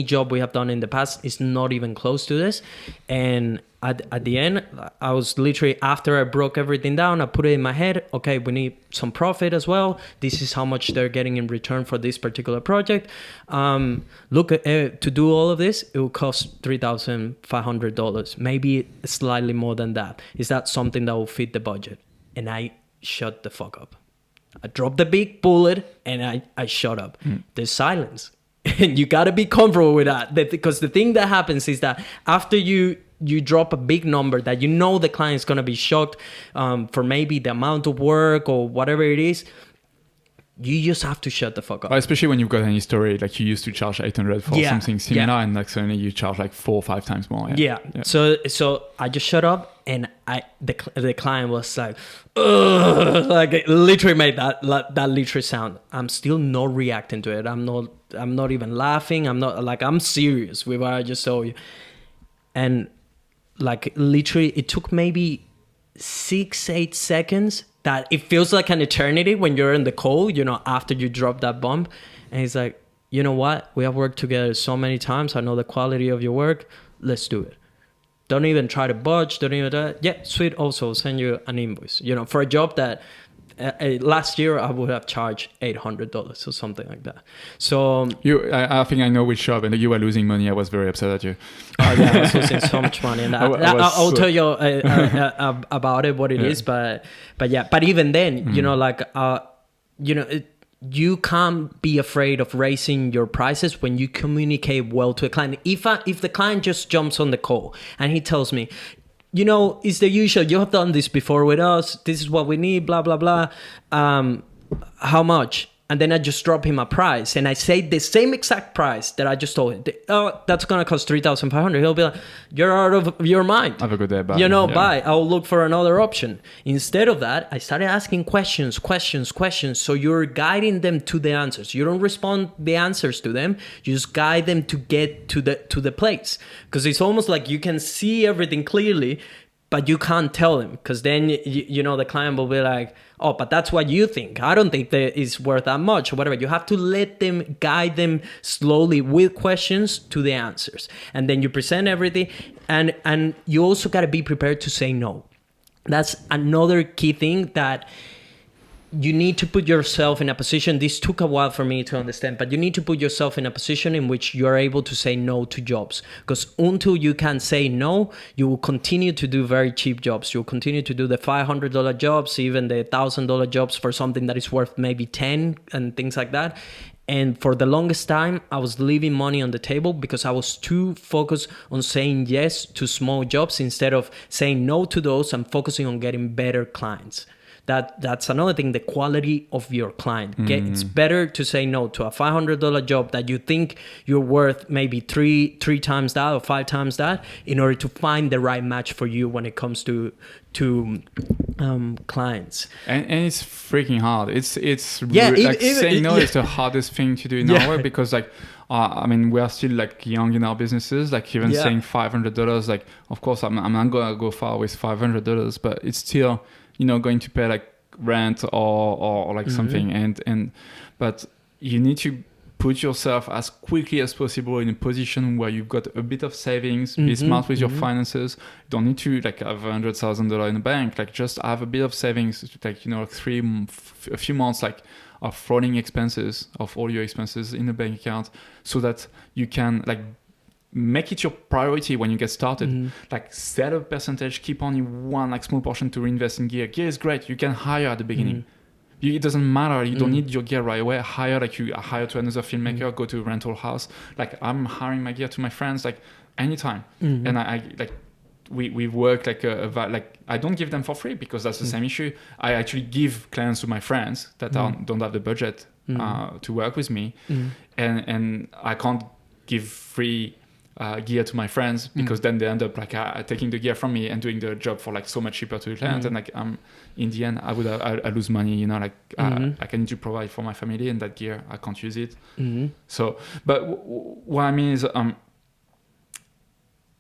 job we have done in the past is not even close to this. And at the end, I was literally, after I broke everything down, I put it in my head, okay, we need some profit as well. This is how much they're getting in return for this particular project. To do all of this, it will cost $3,500, maybe slightly more than that. Is that something that will fit the budget? And I shut the fuck up. I dropped the big bullet and I shut up. There's silence. And you got to be comfortable with that, because the thing that happens is that after you drop a big number that you know the client is going to be shocked for maybe the amount of work or whatever it is, you just have to shut the fuck up. Well, especially when you've got an history, like you used to charge 800 for something similar, and like suddenly you charge like 4 or 5 times more. Yeah. So I just shut up, and the client was like, ugh, like it literally made that literally sound. I'm still not reacting to it. I'm not even laughing. I'm serious with what I just told you. And like literally it took maybe 6-8 seconds, that it feels like an eternity when you're in the call, after you drop that bomb. And he's like, you know what? We have worked together so many times. I know the quality of your work. Let's do it. Don't even try to budge. Don't even, yeah, sweet. Also, I'll send you an invoice, for a job that last year I would have charged $800 or something like that. So I think I know which job, and you were losing money. I was very upset at you. Oh yeah, I was losing so much money, and I'll tell you about it, what it is. But yeah, but even then, you can't be afraid of raising your prices when you communicate well to a client. If the client just jumps on the call and he tells me, it's the usual, you have done this before with us, this is what we need, blah, blah, blah. How much? And then I just drop him a price, and I say the same exact price that I just told him. Oh, that's going to cost $3,500. He'll be like, you're out of your mind. Have a good day, bye. Bye. I'll look for another option. Instead of that, I started asking questions. So you're guiding them to the answers. You don't respond the answers to them. You just guide them to get to the place. Because it's almost like you can see everything clearly, but you can't tell them, because then the client will be like, oh, but that's what you think. I don't think that it's worth that much or whatever. You have to let them, guide them slowly with questions to the answers. And then you present everything, and you also got to be prepared to say no. That's another key thing, that you need to put yourself in a position. This took a while for me to understand, but you need to put yourself in a position in which you are able to say no to jobs. Because until you can say no, you will continue to do very cheap jobs. You'll continue to do the $500 jobs, even the $1,000 jobs for something that is worth maybe 10 and things like that. And for the longest time, I was leaving money on the table because I was too focused on saying yes to small jobs instead of saying no to those and focusing on getting better clients. That's another thing, the quality of your client. It's better to say no to a $500 job that you think you're worth maybe three times that or 5 times that, in order to find the right match for you when it comes to clients. And it's freaking hard. It's saying no is the hardest thing to do in our way, because we are still like young in our businesses. Like even saying $500, like of course I'm not gonna go far with $500, but it's still going to pay like rent or like something, but you need to put yourself as quickly as possible in a position where you've got a bit of savings. Be smart with your finances. You don't need to like have $100,000 in the bank. Like just have a bit of savings, like a few months like of running expenses, of all your expenses in the bank account, so that you can like make it your priority when you get started. Like set a percentage, keep only one like small portion to reinvest in gear. Gear is great, you can hire at the beginning, It doesn't matter. You don't need your gear right away. Hire to another filmmaker, go to a rental house. Like I'm hiring my gear to my friends like anytime. And I like we work like like I don't give them for free because that's the same issue. I actually give clients to my friends that don't have the budget to work with me, and I can't give free gear to my friends because then they end up like taking the gear from me and doing the job for like so much cheaper to the client, and like in the end I lose money, you know, like like I need to provide for my family, and that gear I can't use it. So but what I mean is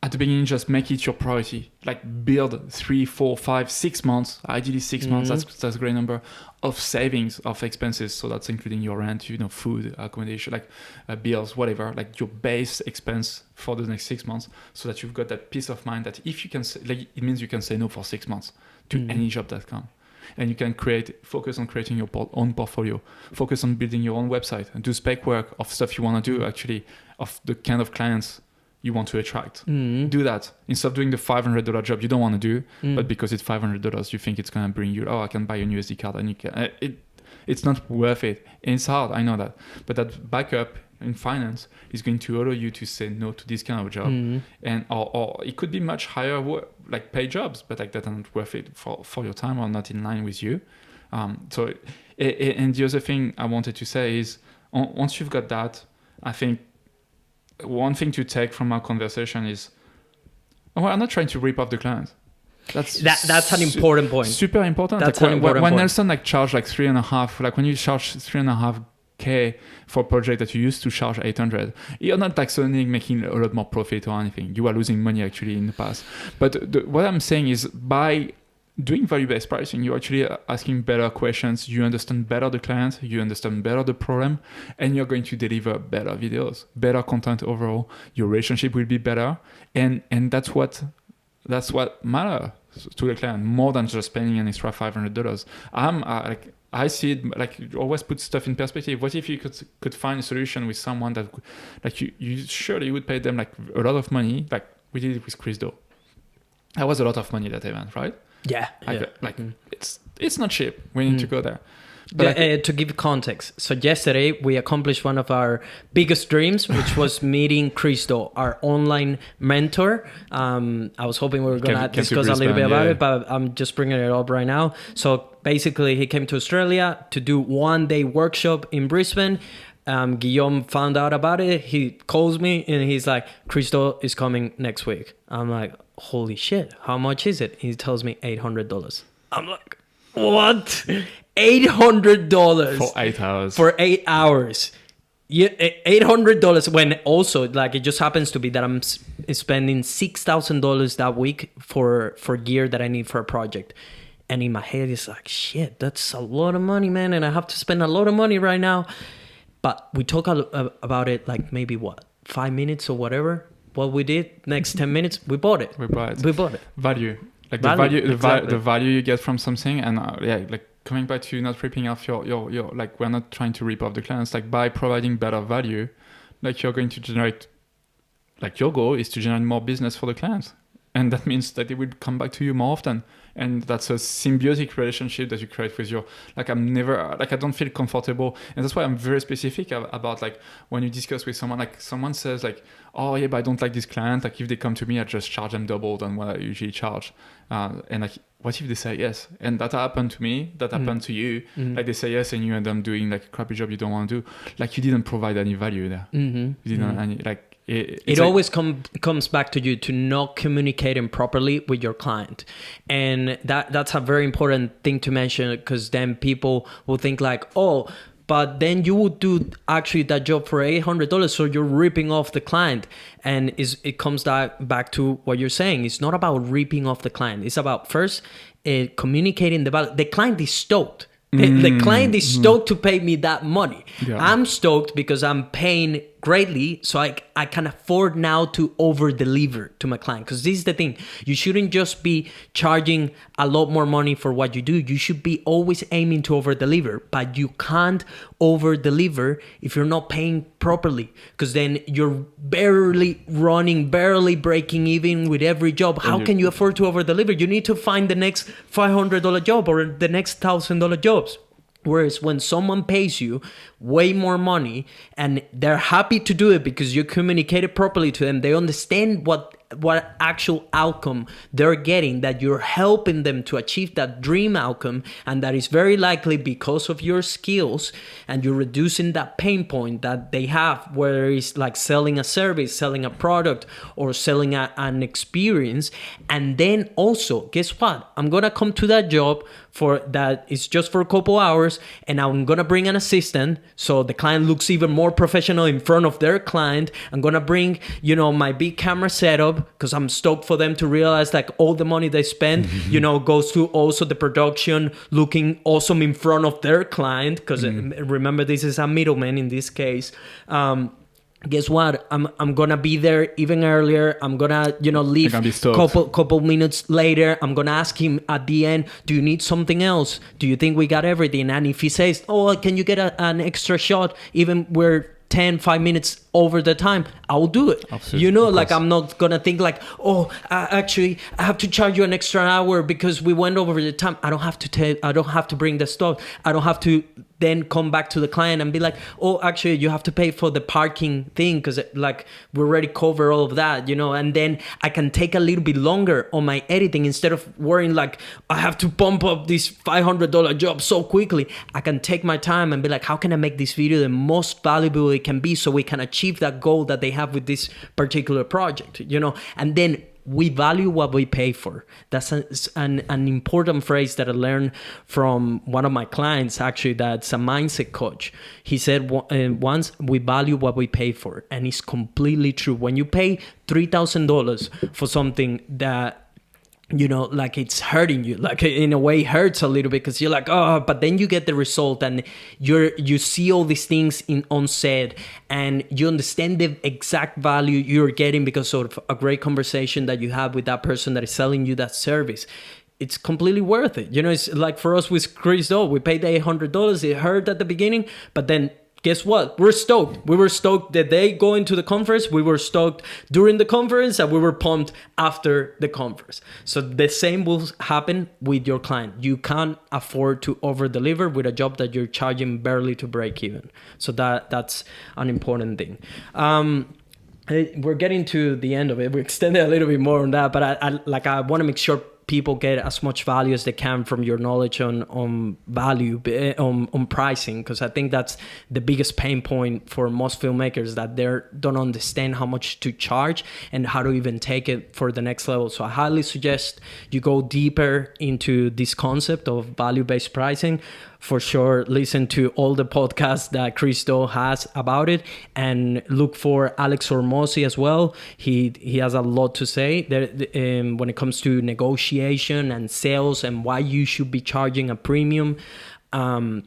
at the beginning, just make it your priority. Like build 3, 4, 5, 6 months, ideally 6 months. That's a great number of savings of expenses. So that's including your rent, you know, food, accommodation, like bills, whatever. Like your base expense for the next 6 months, so that you've got that peace of mind that if you can, like, it means you can say no for 6 months to any job that comes. And you can focus on creating your own portfolio, focus on building your own website, and do spec work of stuff you want to do, actually, of the kind of clients you want to attract. Do that instead of doing the $500 job you don't want to do, but because it's $500 you think it's going to bring you, I can buy an USD card, and you can it's not worth it, and it's hard, I know that, but that backup in finance is going to allow you to say no to this kind of job, and or it could be much higher like pay jobs, but like that are not worth it for your time or not in line with you. And the other thing I wanted to say is once you've got that, I think one thing to take from our conversation is, I'm not trying to rip off the client. That's an important point. Super important. That's like an important when point. Nelson like charged like 3.5, like when you charge 3.5K for a project that you used to charge 800, you're not like suddenly making a lot more profit or anything. You are losing money actually in the past. But what I'm saying is, by doing value-based pricing, you're actually asking better questions, you understand better the client, you understand better the problem, and you're going to deliver better videos, better content overall. Your relationship will be better, and that's what matters to the client, more than just spending an extra $500. I see it like, you always put stuff in perspective. What if you could find a solution with someone that like you surely would pay them like a lot of money, like we did it with Chris Do. That was a lot of money, that event, right? Yeah. It's not cheap. We need to go there. But to give context, so yesterday we accomplished one of our biggest dreams, which was meeting Christo, our online mentor. I was hoping we were going to discuss a little bit about it, but I'm just bringing it up right now. So basically, he came to Australia to do 1-day workshop in Brisbane. Guillaume found out about it. He calls me and he's like, Christo is coming next week. I'm like, holy shit, how much is it? He tells me $800. I'm like, what? $800 for 8 hours. For 8 hours. Yeah, $800, when also like it just happens to be that I'm spending $6,000 that week for gear that I need for a project. And in my head, it's like, shit, that's a lot of money, man. And I have to spend a lot of money right now. But we talk about it like maybe 5 minutes or whatever. What we did, next 10 minutes, we bought it. We bought it. Value. Like Exactly. the value you get from something, and like coming back to not ripping off your like, we're not trying to rip off the clients. Like by providing better value, like you're going to generate, like your goal is to generate more business for the clients, and that means that they will come back to you more often. And that's a symbiotic relationship that you create with your, like, I don't feel comfortable. And that's why I'm very specific about like when you discuss with someone, like someone says like, oh yeah, but I don't like this client. Like if they come to me, I just charge them double than what I usually charge. And like, what if they say yes? And that happened to me, that happened to you. Like they say yes and you end up doing like a crappy job you don't want to do. Like you didn't provide any value there. You didn't any, like, it always comes back to you to not communicating properly with your client, and that's a very important thing to mention, because then people will think like, oh, but then you would do actually that job for $800, so you're ripping off the client. And it comes back to what you're saying. It's not about ripping off the client. It's about first communicating the value. The client is stoked. The client is stoked to pay me that money. Yeah. I'm stoked because I'm paying greatly, so I can afford now to over deliver to my client. Because this is the thing, you shouldn't just be charging a lot more money for what you do. You should be always aiming to over deliver, but you can't over deliver if you're not paying properly, because then you're barely breaking even with every job. How can you afford to over deliver? You need to find the next $500 job or the next $1,000 jobs. Whereas when someone pays you way more money and they're happy to do it because you communicated properly to them, they understand what actual outcome they're getting, that you're helping them to achieve that dream outcome, and that is very likely because of your skills, and you're reducing that pain point that they have, whether it's like selling a service, selling a product, or selling an experience. And then also, guess what? I'm gonna come to that job for that is just for a couple hours, and I'm gonna bring an assistant so the client looks even more professional in front of their client. I'm gonna bring, my big camera setup, because I'm stoked for them to realize like all the money they spend, goes to also the production looking awesome in front of their client, because remember, this is a middleman in this case. Guess what? I'm gonna be there even earlier. I'm gonna, leave couple minutes later. I'm gonna ask him at the end, do you need something else? Do you think we got everything? And if he says, oh, can you get an extra shot, even we're 5 minutes over the time, I'll do it. Absolutely. Like I'm not gonna think like, oh, actually I have to charge you an extra hour because we went over the time. I don't have to bring the stuff. I don't have to then come back to the client and be like, oh, actually you have to pay for the parking thing because like we already cover all of that, and then I can take a little bit longer on my editing instead of worrying like I have to pump up this $500 job so quickly. I can take my time and be like, how can I make this video the most valuable it can be so we can achieve that goal that they have with this particular project, and then we value what we pay for. That's an important phrase that I learned from one of my clients, actually, that's a mindset coach. He said once, we value what we pay for. And it's completely true. When you pay $3,000 for something that, like it's hurting you, like in a way hurts a little bit because you're like, oh, but then you get the result and you see all these things on set and you understand the exact value you're getting because of a great conversation that you have with that person that is selling you that service. It's completely worth it. It's like for us with Chris Doe, we paid the $800. It hurt at the beginning, but then guess what? We're stoked. We were stoked the day going to the conference. We were stoked during the conference, and we were pumped after the conference. So the same will happen with your client. You can't afford to over-deliver with a job that you're charging barely to break even. So that's an important thing. We're getting to the end of it. We extended a little bit more on that, but I want to make sure people get as much value as they can from your knowledge on value, on pricing, because I think that's the biggest pain point for most filmmakers, that they don't understand how much to charge and how to even take it for the next level. So I highly suggest you go deeper into this concept of value-based pricing. For sure, listen to all the podcasts that Cristo has about it, and look for Alex Hormozzi as well. He has a lot to say there, when it comes to negotiation and sales and why you should be charging a premium. I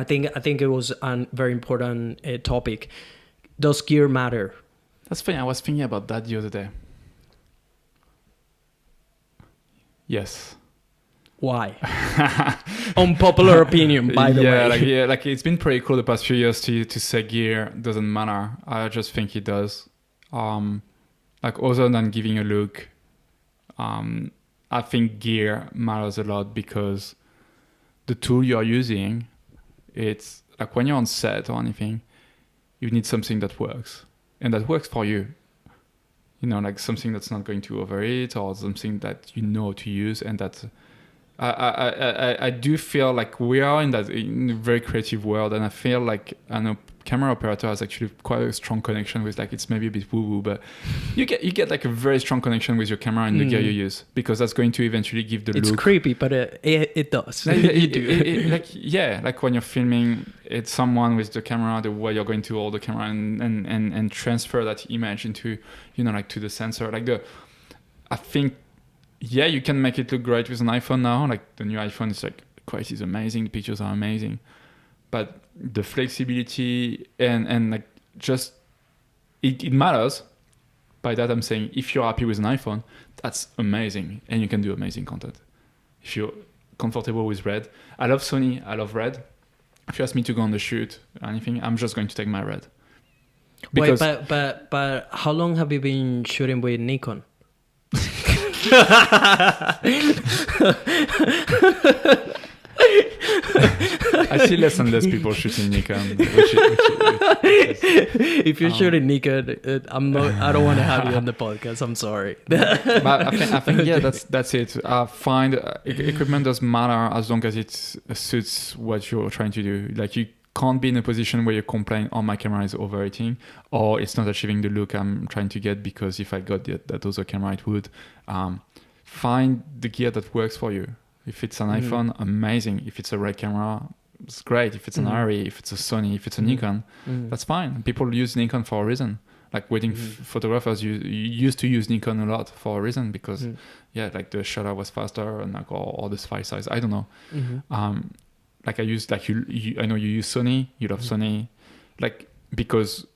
think it was a very important topic. Does gear matter? That's funny. I was thinking about that the other day. Yes. Why? Unpopular opinion, by the way. Like it's been pretty cool the past few years to say gear doesn't matter. I just think it does. Like other than giving a look, I think gear matters a lot because the tool you're using, it's like when you're on set or anything, you need something that works and that works for you. Like something that's not going to overheat or something that you know to use, and that I do feel like we are in a very creative world, and I feel like a camera operator has actually quite a strong connection with, like, it's maybe a bit woo-woo, but you get like a very strong connection with your camera and the gear you use, because that's going to eventually give the look. It's creepy, but it does. You do. Like when you're filming, it's someone with the camera, the way you're going to hold the camera and transfer that image into, like to the sensor. I think, you can make it look great with an iPhone now. Like the new iPhone is like, the quality is amazing, the pictures are amazing, but the flexibility and like just it matters. By that I'm saying, if you're happy with an iPhone, that's amazing, and you can do amazing content. If you're comfortable with Red, I love Sony, I love Red. If you ask me to go on the shoot or anything, I'm just going to take my Red. Because wait, but how long have you been shooting with Nikon? I see less and less people shooting Nikon. If you're shooting Nikon, I don't want to have you on the podcast. I'm sorry. But I think yeah, that's it. Find equipment doesn't matter as long as it suits what you're trying to do. Like you can't be in a position where you complain, oh, my camera is overheating, or it's not achieving the look I'm trying to get, because if I got that other camera, it would. Find the gear that works for you. If it's an iPhone, amazing. If it's a Red camera, it's great. If it's an Arri, if it's a Sony, if it's a Nikon, that's fine. People use Nikon for a reason. Like wedding photographers, you used to use Nikon a lot for a reason, because like the shutter was faster, and like or the file size. I don't know. Like I use I know you use Sony. You love Sony, like because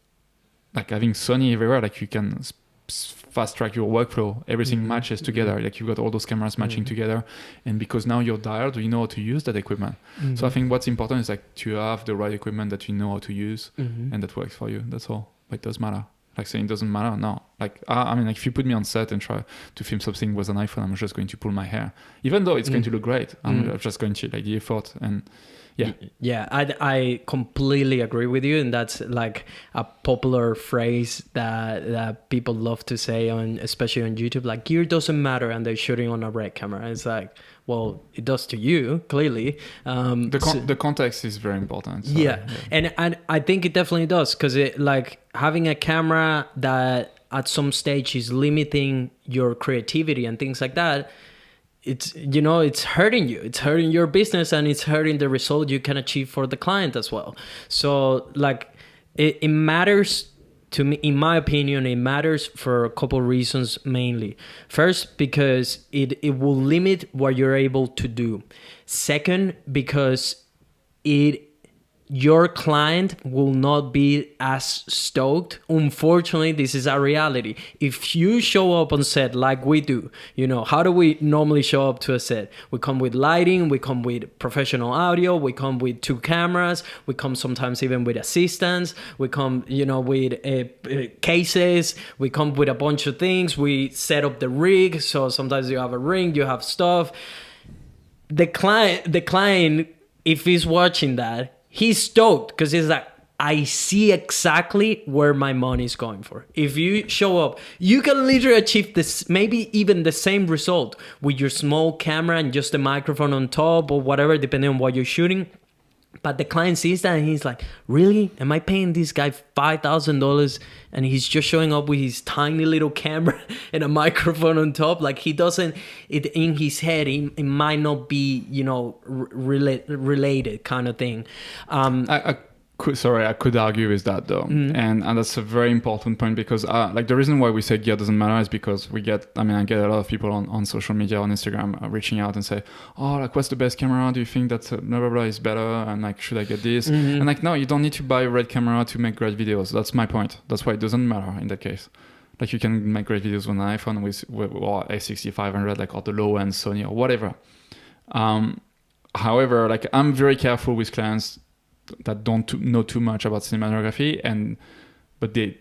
like having Sony everywhere, like you can fast track your workflow. Everything matches together. Like you've got all those cameras matching together, and because now you're dialed, you know how to use that equipment. So I think what's important is like to have the right equipment that you know how to use and that works for you. That's all. It does matter. Like saying it doesn't matter. No. Like I mean, like if you put me on set and try to film something with an iPhone, I'm just going to pull my hair, even though it's going to look great. I'm just going to like the effort and. Yeah, I completely agree with you, and that's like a popular phrase that people love to say especially on YouTube. Like gear doesn't matter, and they're shooting on a Red camera. It's like, well, it does to you clearly. The context is very important. So, yeah, and I think it definitely does, because it like having a camera that at some stage is limiting your creativity and things like that. It's it's hurting you, it's hurting your business, and it's hurting the result you can achieve for the client as well. So like it matters to me, in my opinion. It matters for a couple of reasons. Mainly, first, because it will limit what you're able to do. Second, because your client will not be as stoked. Unfortunately, this is a reality. If you show up on set like we do, how do we normally show up to a set? We come with lighting, we come with professional audio, we come with 2 cameras, we come sometimes even with assistants, we come, with cases, we come with a bunch of things, we set up the rig, so sometimes you have a ring, you have stuff. The client, if he's watching that, he's stoked, because he's like, I see exactly where my money is going for. If you show up, you can literally achieve this, maybe even the same result with your small camera and just the microphone on top or whatever, depending on what you're shooting. But the client sees that and he's like, really? Am I paying this guy $5,000 and he's just showing up with his tiny little camera and a microphone on top? Like he doesn't, in his head, it might not be, related kind of thing. I could argue with that though, and that's a very important point, because like the reason why we say gear doesn't matter is because I get a lot of people on social media, on Instagram, reaching out and say, oh, like what's the best camera? Do you think that blah blah blah is better? And like, should I get this? And like, no, you don't need to buy a Red camera to make great videos. That's my point. That's why it doesn't matter in that case. Like you can make great videos with an iPhone with or A6500, like, or the low end Sony or whatever. However, like I'm very careful with clients that don't know too much about cinematography, but they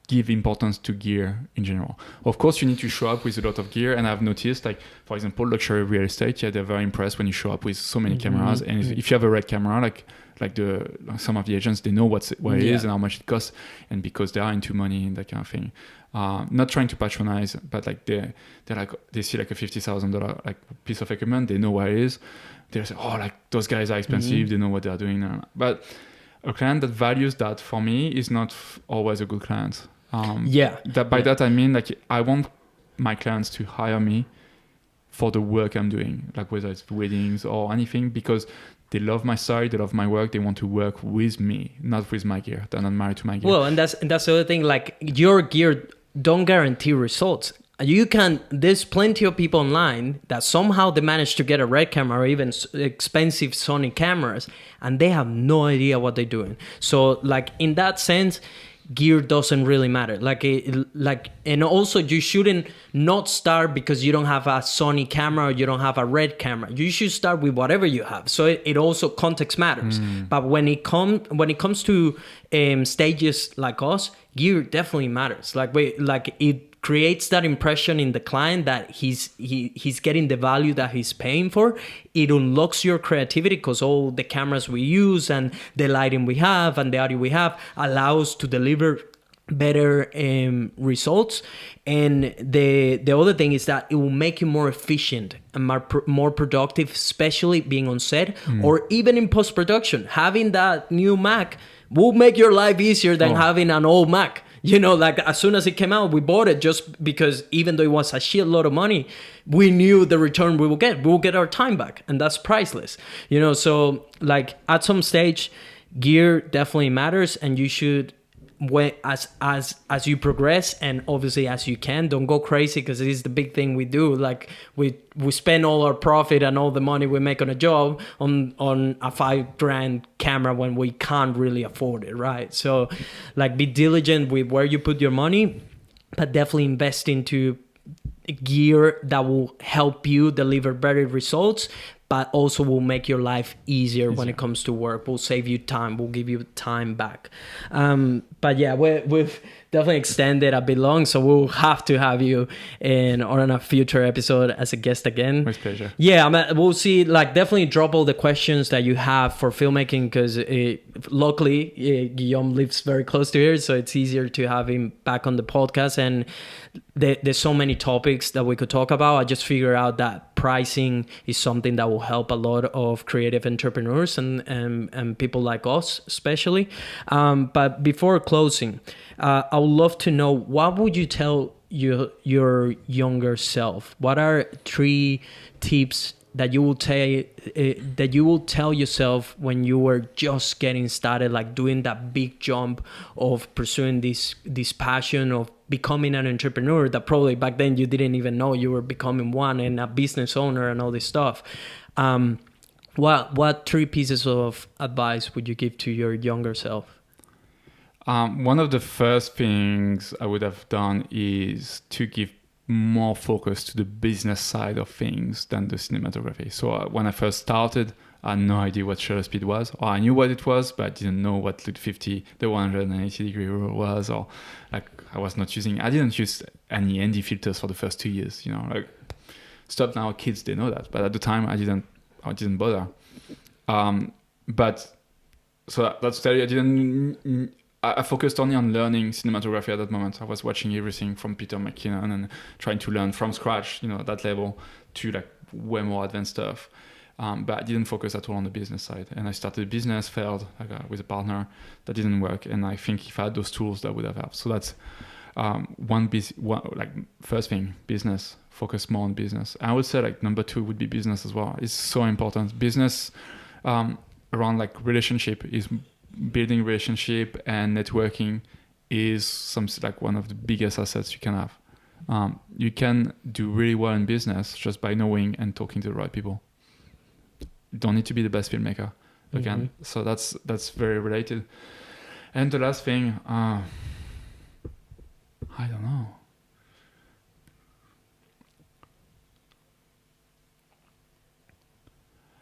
give importance to gear in general. Of course, you need to show up with a lot of gear, and I've noticed, like for example, luxury real estate, they're very impressed when you show up with so many cameras. And if you have a Red camera, like some of the agents, they know what it is and how much it costs, and because they are into money and that kind of thing. Not trying to patronize, but like they see like a $50,000 like piece of equipment, they know what it is. They say, oh, like those guys are expensive, they know what they're doing. But a client that values that, for me, is not always a good client. That I mean, like I want my clients to hire me for the work I'm doing, like whether it's weddings or anything, because they love my style, they love my work, they want to work with me, not with my gear. They're not married to my gear. Well, and that's the other thing, like your gear don't guarantee results. There's plenty of people online that somehow they manage to get a Red camera or even expensive Sony cameras, and they have no idea what they're doing. So like in that sense, gear doesn't really matter. And also you shouldn't not start because you don't have a Sony camera or you don't have a Red camera. You should start with whatever you have. So it also context matters. But when it comes to stages like us, gear definitely matters. It creates that impression in the client that he's getting the value that he's paying for. It unlocks your creativity because all the cameras we use and the lighting we have and the audio we have allows to deliver better results. And the other thing is that it will make you more efficient and more productive, especially being on set or even in post-production. Having that new Mac will make your life easier than having an old Mac. You know, like as soon as it came out, we bought it just because even though it was a shitload of money, we knew the return we will get. We will get our time back, and that's priceless. You know, so like at some stage, gear definitely matters, and you should, when as you progress and obviously as you can, don't go crazy, because it is the big thing we do. Like we spend all our profit and all the money we make on a job on a $5,000 camera when we can't really afford it, right? So like be diligent with where you put your money, but definitely invest into gear that will help you deliver better results, but also will make your life easier when it comes to work. Will save you time, will give you time back. But yeah, we've definitely extended a bit long, so we'll have to have you on a future episode as a guest again. With pleasure. Yeah, we'll see. Like, definitely drop all the questions that you have for filmmaking, because luckily Guillaume lives very close to here, so it's easier to have him back on the podcast. And there's so many topics that we could talk about. I just figured out that pricing is something that will help a lot of creative entrepreneurs and people like us, especially. But before closing, I would love to know, what would you tell your younger self? What are 3 tips that you will tell yourself when you were just getting started, like doing that big jump of pursuing this passion of becoming an entrepreneur that probably back then you didn't even know you were becoming one, and a business owner and all this stuff? What 3 pieces of advice would you give to your younger self? One of the first things I would have done is to give more focus to the business side of things than the cinematography. So when I first started, I had no idea what shutter speed was, or I knew what it was, but I didn't know what LUT 50, the 180 degree rule was, or like I didn't use any ND filters for the first 2 years, you know, like stuff now kids, they know that, but at the time I didn't bother. But so that's tell you, I focused only on learning cinematography at that moment. I was watching everything from Peter McKinnon and trying to learn from scratch, you know, that level, to like way more advanced stuff. But I didn't focus at all on the business side. And I started a business, failed with a partner, that didn't work. And I think if I had those tools, that would have helped. So that's first thing, business. Focus more on business. I would say like number 2 would be business as well. It's so important. Business around like relationship is building relationship, and networking is something like one of the biggest assets you can have. You can do really well in business just by knowing and talking to the right people. You don't need to be the best filmmaker again. Mm-hmm. So that's very related. And the last thing, I don't know.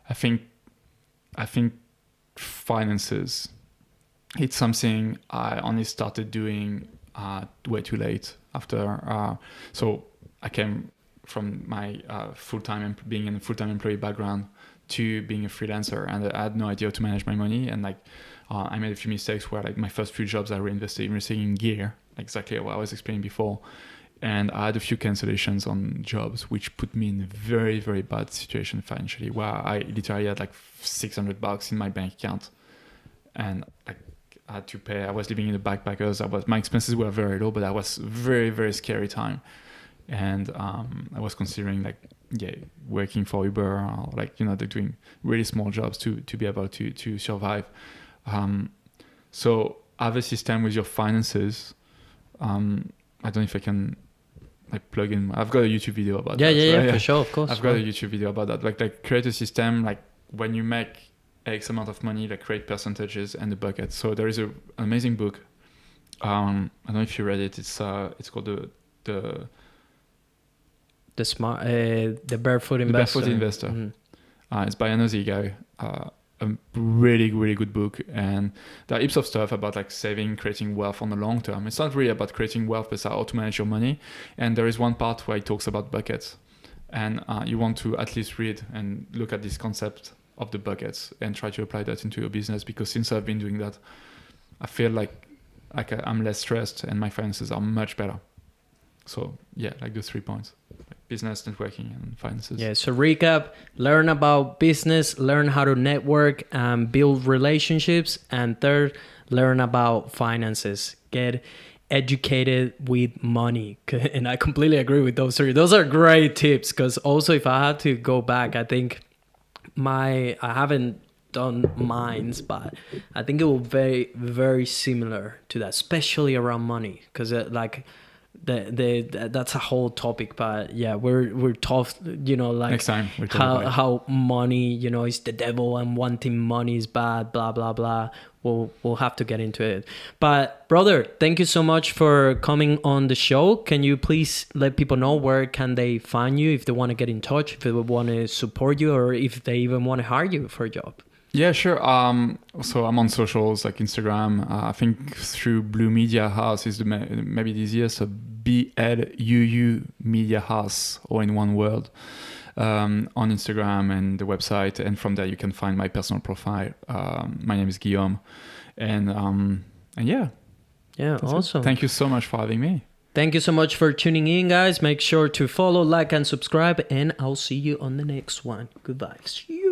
I think finances. It's something I only started doing way too late after. So I came from my being in a full-time employee background to being a freelancer, and I had no idea how to manage my money. And like I made a few mistakes where like my first few jobs I reinvested everything in gear, exactly what I was explaining before. And I had a few cancellations on jobs, which put me in a very, very bad situation financially, where I literally had like $600 in my bank account, and like I had to pay. I was living in the backpackers. My expenses were very low, but that was very, very scary time. And I was considering working for Uber, or they're doing really small jobs to be able to survive. So have a system with your finances. I don't know if I can plug in. I've got a YouTube video about that. Yeah, for sure, of course. I've got a YouTube video about that. Like create a system, when you make X amount of money, create percentages and the bucket. So there is an amazing book. I don't know if you read it. It's called the Barefoot Investor. The Barefoot Investor. Mm-hmm. It's by an Aussie guy. a really, really good book. And there are heaps of stuff about like saving, creating wealth on the long term. It's not really about creating wealth, but it's how to manage your money. And there is one part where it talks about buckets. And you want to at least read and look at this concept of the buckets and try to apply that into your business, because since I've been doing that, I feel like I'm less stressed and my finances are much better. So yeah, like the 3 points: business, networking, and finances. Yeah, so recap: learn about business, learn how to network and build relationships, and third, learn about finances. Get educated with money. And I completely agree with those three. Those are great tips, because also if I had to go back, I think I haven't done mines, but I think it will be very, very similar to that, especially around money, because that's a whole topic. But yeah, we're tough, like Next time we'll talk about it. how money, is the devil and wanting money is bad, blah blah blah. We'll have to get into it. But brother, thank you so much for coming on the show. Can you please let people know where can they find you if they want to get in touch, if they want to support you, or if they even want to hire you for a job? Yeah, sure. So I'm on socials like Instagram. I think through Bluu Media House is maybe the easiest. So BLUU Media House, all in one word, on Instagram and the website. And from there you can find my personal profile. My name is Guillaume, and yeah. Yeah, awesome. Thank you so much for having me. Thank you so much for tuning in, guys. Make sure to follow, like, and subscribe, and I'll see you on the next one. Goodbye. See you.